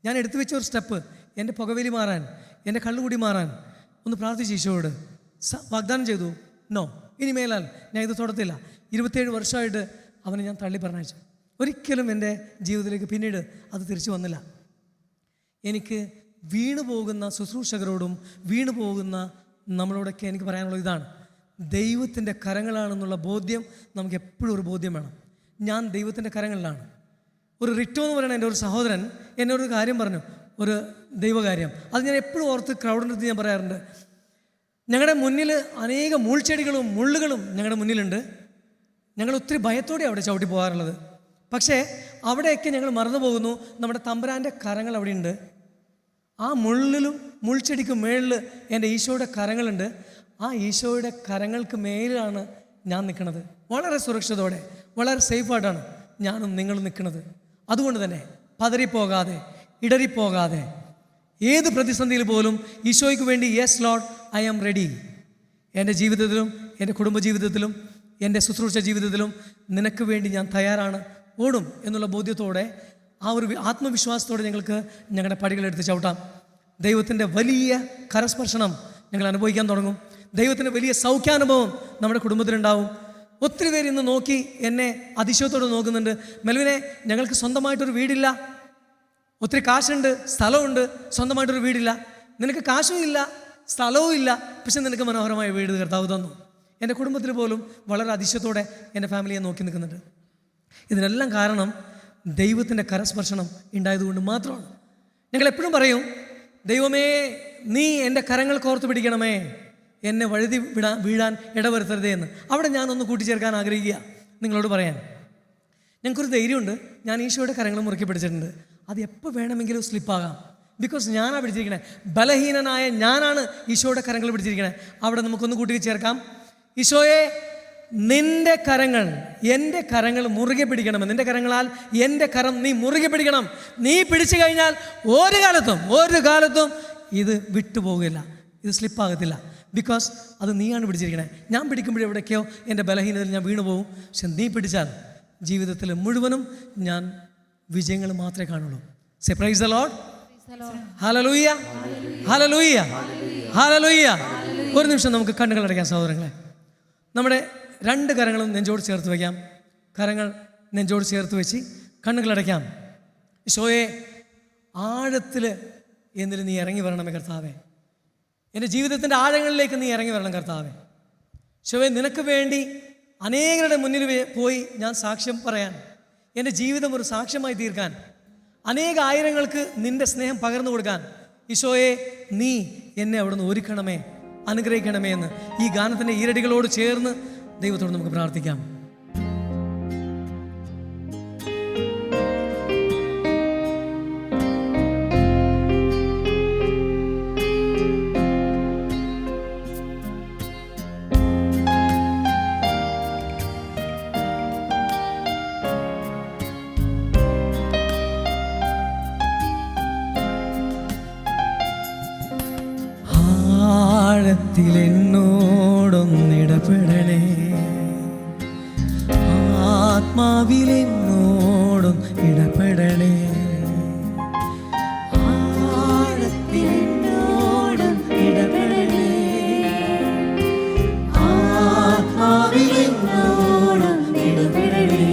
ഞാൻ എടുത്തു വെച്ച ഒരു സ്റ്റെപ്പ്, എൻ്റെ പുകവലി മാറാൻ, എൻ്റെ കള്ളുകുടി മാറാൻ ഒന്ന് പ്രാർത്ഥിച്ച് ഈശോയോട് വാഗ്ദാനം ചെയ്തു, നോ, ഇനി മേലാൽ ഞാൻ ഇത് തൊടത്തില്ല. 27 വർഷമായിട്ട് അവനെ ഞാൻ തള്ളി പറഞ്ഞയച്ചു. ഒരിക്കലും എൻ്റെ ജീവിതത്തിലേക്ക് പിന്നീട് അത് തിരിച്ചു വന്നില്ല. എനിക്ക് വീണു പോകുന്ന ശുശ്രൂഷകരോടും വീണു പോകുന്ന നമ്മളോടൊക്കെ എനിക്ക് പറയാനുള്ളത് ഇതാണ്, ദൈവത്തിൻ്റെ കരങ്ങളാണെന്നുള്ള ബോധ്യം നമുക്ക് എപ്പോഴും ഒരു ബോധ്യം വേണം. ഞാൻ ദൈവത്തിൻ്റെ കരങ്ങളിലാണ്. ഒരു റിറ്റോ എന്ന് പറയുന്ന എൻ്റെ ഒരു സഹോദരൻ എന്നോടൊരു കാര്യം പറഞ്ഞു, ഒരു ദൈവകാര്യം. അത് ഞാൻ എപ്പോഴും ഓർത്ത് ക്രൗഡിൻ്റെ അടുത്ത് ഞാൻ പറയാറുണ്ട്. ഞങ്ങളുടെ മുന്നിൽ അനേക മുൾച്ചെടികളും മുള്ളുകളും ഞങ്ങളുടെ മുന്നിലുണ്ട്. ഞങ്ങൾ ഒത്തിരി ഭയത്തോടെ അവിടെ ചവിട്ടി പോകാറുള്ളത്. പക്ഷേ അവിടെയൊക്കെ ഞങ്ങൾ മറന്നു പോകുന്നു, നമ്മുടെ തമ്പുരാൻ്റെ കരങ്ങൾ അവിടെയുണ്ട്. ആ മുള്ളിലും മുൾച്ചെടിക്കും മേളിൽ എൻ്റെ ഈശോയുടെ കരങ്ങളുണ്ട്. ആ ഈശോയുടെ കരങ്ങൾക്ക് മേലാണ് ഞാൻ നിൽക്കുന്നത്. വളരെ സുരക്ഷിതയോടെ, വളരെ സേഫായിട്ടാണ് ഞാനും നിങ്ങളും നിൽക്കുന്നത്. അതുകൊണ്ട് തന്നെ പതറിപ്പോകാതെ, ഇടറിപ്പോകാതെ ഏത് പ്രതിസന്ധിയിൽ പോലും ഈശോയ്ക്ക് വേണ്ടി yes lord I am ready. എൻ്റെ ജീവിതത്തിലും എൻ്റെ കുടുംബജീവിതത്തിലും എൻ്റെ ശുശ്രൂഷ ജീവിതത്തിലും നിനക്ക് വേണ്ടി ഞാൻ തയ്യാറാണ്, ഓടും എന്നുള്ള ബോധ്യത്തോടെ ആ ഒരു ആത്മവിശ്വാസത്തോടെ ഞങ്ങൾക്ക് ഞങ്ങളുടെ പടികളെടുത്ത് ചവിട്ടാം. ദൈവത്തിൻ്റെ വലിയ കരസ്പർശനം ഞങ്ങൾ അനുഭവിക്കാൻ തുടങ്ങും. ദൈവത്തിൻ്റെ വലിയ സൗഖ്യാനുഭവം നമ്മുടെ കുടുംബത്തിലുണ്ടാവും. ഒത്തിരി പേര് ഇന്ന് നോക്കി എന്നെ അതിശയത്തോടെ നോക്കുന്നുണ്ട്. മെൽവിനെ, ഞങ്ങൾക്ക് സ്വന്തമായിട്ടൊരു വീടില്ല, ഒത്തിരി കാശുണ്ട്, സ്ഥലമുണ്ട്, സ്വന്തമായിട്ടൊരു വീടില്ല. നിനക്ക് കാശും ഇല്ല, സ്ഥലവും ഇല്ല, പക്ഷെ നിനക്ക് മനോഹരമായ വീട് കർത്താവ് തന്നു. എൻ്റെ കുടുംബത്തിൽ പോലും വളരെ അതിശയത്തോടെ എൻ്റെ ഫാമിലിയെ നോക്കി നിൽക്കുന്നുണ്ട്. ഇതിനെല്ലാം കാരണം ദൈവത്തിൻ്റെ കരസ്പർശനം ഉണ്ടായതുകൊണ്ട് മാത്രമാണ്. ഞങ്ങൾ എപ്പോഴും പറയും, ദൈവമേ നീ എൻ്റെ കരങ്ങൾ കോർത്ത് പിടിക്കണമേ, എന്നെ വഴുതി വീഴാൻ ഇടവരുത്തരുതേ എന്ന്. അവിടെ ഞാനൊന്ന് കൂട്ടിച്ചേർക്കാൻ ആഗ്രഹിക്കുക നിങ്ങളോട് പറയാൻ. ഞങ്ങൾക്കൊരു ധൈര്യമുണ്ട്, ഞാൻ ഈശോയുടെ കരങ്ങൾ മുറുക്കി പിടിച്ചിട്ടുണ്ട്. അത് എപ്പോൾ വേണമെങ്കിലും സ്ലിപ്പാകാം. ബിക്കോസ് ഞാനാണ് പിടിച്ചിരിക്കണേ, ബലഹീനനായ ഞാനാണ് ഈശോയുടെ കരങ്ങൾ പിടിച്ചിരിക്കണേ. അവിടെ നമുക്കൊന്ന് കൂട്ടി ചേർക്കാം. ഈശോയെ, നിൻ്റെ കരങ്ങൾ എൻ്റെ കരങ്ങൾ മുറുകെ പിടിക്കണം. നിൻ്റെ കരങ്ങളാൽ എൻ്റെ കരം നീ മുറുകെ പിടിക്കണം. നീ പിടിച്ചു കഴിഞ്ഞാൽ ഒരു കാലത്തും ഇത് വിട്ടുപോകില്ല, ഇത് സ്ലിപ്പാകത്തില്ല. ബിക്കോസ് അത് നീയാണ് പിടിച്ചിരിക്കണേ. ഞാൻ പിടിക്കുമ്പോഴെവിടേക്കോ എൻ്റെ ബലഹീനതയിൽ ഞാൻ വീണു പോകും. പക്ഷെ നീ പിടിച്ചാൽ ജീവിതത്തിൽ മുഴുവനും ഞാൻ വിജയങ്ങൾ മാത്രമേ കാണുള്ളൂ. Say praise the Lord. Hallelujah, hallelujah, hallelujah. ഒരു നിമിഷം നമുക്ക് കണ്ണുകൾ അടയ്ക്കാം സഹോദരങ്ങളെ. നമ്മുടെ രണ്ട് കരങ്ങളും നെഞ്ചോട് ചേർത്ത് വയ്ക്കാം. കരങ്ങൾ നെഞ്ചോട് ചേർത്ത് വെച്ച് കണ്ണുകൾ അടയ്ക്കാം. ഈശോയെ, ആഴത്തിൽ എന്നിൽ നീ ഇറങ്ങി വരണമേ കർത്താവേ. എൻ്റെ ജീവിതത്തിൻ്റെ ആഴങ്ങളിലേക്ക് നീ ഇറങ്ങി വരണം കർത്താവേ. ഈശോയെ, നിനക്ക് വേണ്ടി അനേകരുടെ മുന്നിൽ പോയി ഞാൻ സാക്ഷ്യം പറയാൻ, എൻ്റെ ജീവിതം ഒരു സാക്ഷ്യമായി തീർക്കാൻ, ആയിരങ്ങൾക്ക് നിൻ്റെ സ്നേഹം പകർന്നു കൊടുക്കാൻ ഈശോയെ നീ എന്നെ അവിടുന്ന് ഒരുക്കണമേ, അനുഗ്രഹിക്കണമേ എന്ന് ഈ ഗാനത്തിൻ്റെ ഈരടികളോട് ചേർന്ന് ദൈവത്തോട് നമുക്ക് പ്രാർത്ഥിക്കാം. എന്നോടൊന്നിടപെടണേ, ആത്മാവിലെന്നോടും ഇടപെടണേ, ആഴത്തിലെന്നോടും ഇടപെടണേ, ആത്മാവിലെന്നോടും ഇടപെടണേ.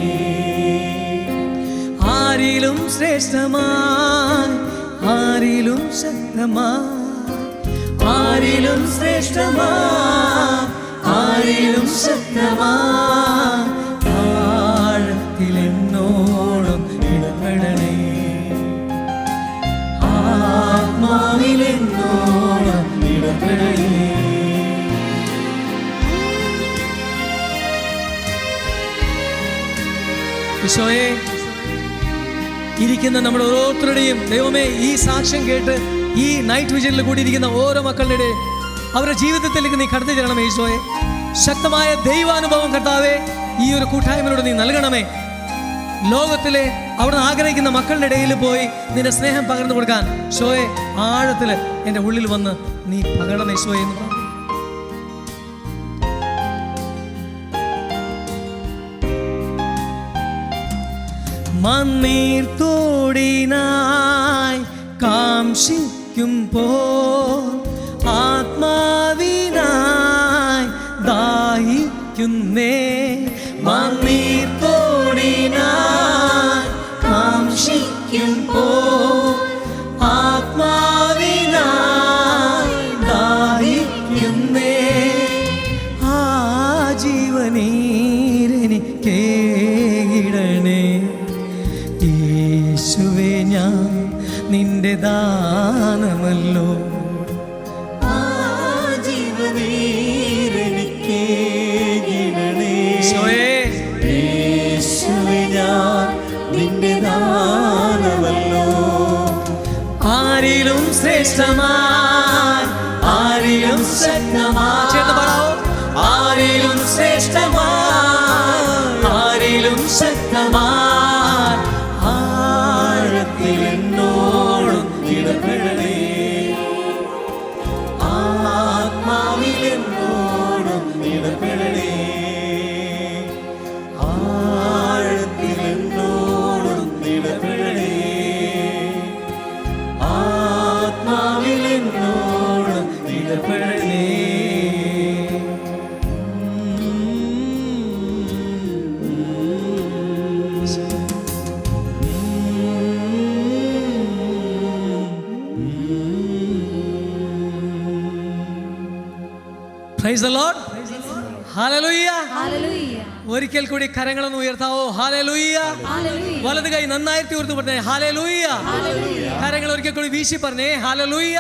ആരിലും ശ്രേഷ്ഠമായി, ആരിലും ശക്തമായി, ആരിലും ശ്രേഷ്ഠമാ, ആരിലും ശക്തമാ, ആഴത്തിലെന്നോടും ഇടപെടണേ, ആത്മാവിലെന്നോടും ഇടപെടണേ. ഈശോയെ, ഇരിക്കുന്ന നമ്മുടെ ഓരോരുത്തരുടെയും ദൈവമേ ഈ സാക്ഷ്യം കേട്ട് ഈ നൈറ്റ് വിഷനിൽ കൂടിയിരിക്കുന്ന ഓരോ മക്കളുടെ അവരുടെ ജീവിതത്തിലേക്ക് നീ കടത്തി തരണമേ ഈശോയെ. ശക്തമായ ദൈവാനുഭവം കർത്താവേ ഈ ഒരു കൂട്ടായ്മയിലൂടെ നീ നൽകണമേ. ലോകത്തിലെ അവിടെ ആഗ്രഹിക്കുന്ന മക്കളുടെ ഇടയിൽ പോയി നിന്റെ സ്നേഹം പകർന്നു കൊടുക്കാൻ ഈശോയെ ആഴത്തിൽ എൻ്റെ ഉള്ളിൽ വന്ന് നീ പകരണമേ ഈശോയെ എന്ന് പറഞ്ഞു. മണ്ണീർത്തോടിനായി കാംക്ഷിക്കുമ്പോൾ ആത്മാവിനായി ദാഹിക്കുന്നേ, മണ്ണീർത്തോടിനായി കാംക്ഷിക്കുമ്പോൾ ആത്മാവിനായി ദാഹിക്കുന്നേ, ആ ജീവനീരെനിക്കേകിടണേ യേശുവേ, ഞാൻ നിന്റെ ദാനമല്ലോ, നിന്റെ ദാനമല്ലോ. ആരിലും ശ്രേഷ്ഠമായി, ആരിലും ശക്തമായി, ചേർന്ന് പറയാവോ, ആരിലും ശ്രേഷ്ഠമായി, ആരിലും ശക്തമായി, ആഴത്തിൽ എന്നോടും ഇടപെടണേ, ആത്മാവിലെന്നോട് ഇടപെടണേ. Praise the Lord. Hallelujah. ഒരിക്കൽ കൂടി കരങ്ങളൊന്ന് ഉയർത്താവോ? ഹല്ലേലൂയ. വലത് കൈ നന്നായിട്ട് ഉയർത്തി പറഞ്ഞേ ഹല്ലേലൂയ. കരങ്ങൾ ഒരിക്കൽ കൂടി വീശി പറഞ്ഞേ ഹല്ലേലൂയ,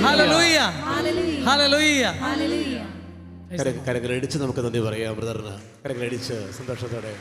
ഹല്ലേലൂയ, ഹല്ലേലൂയ. കരങ്ങളടിച്ച് നമുക്ക് നന്ദി പറയാം ബ്രദറിന്. കരങ്ങളടിച്ച് സന്തോഷത്തോടെ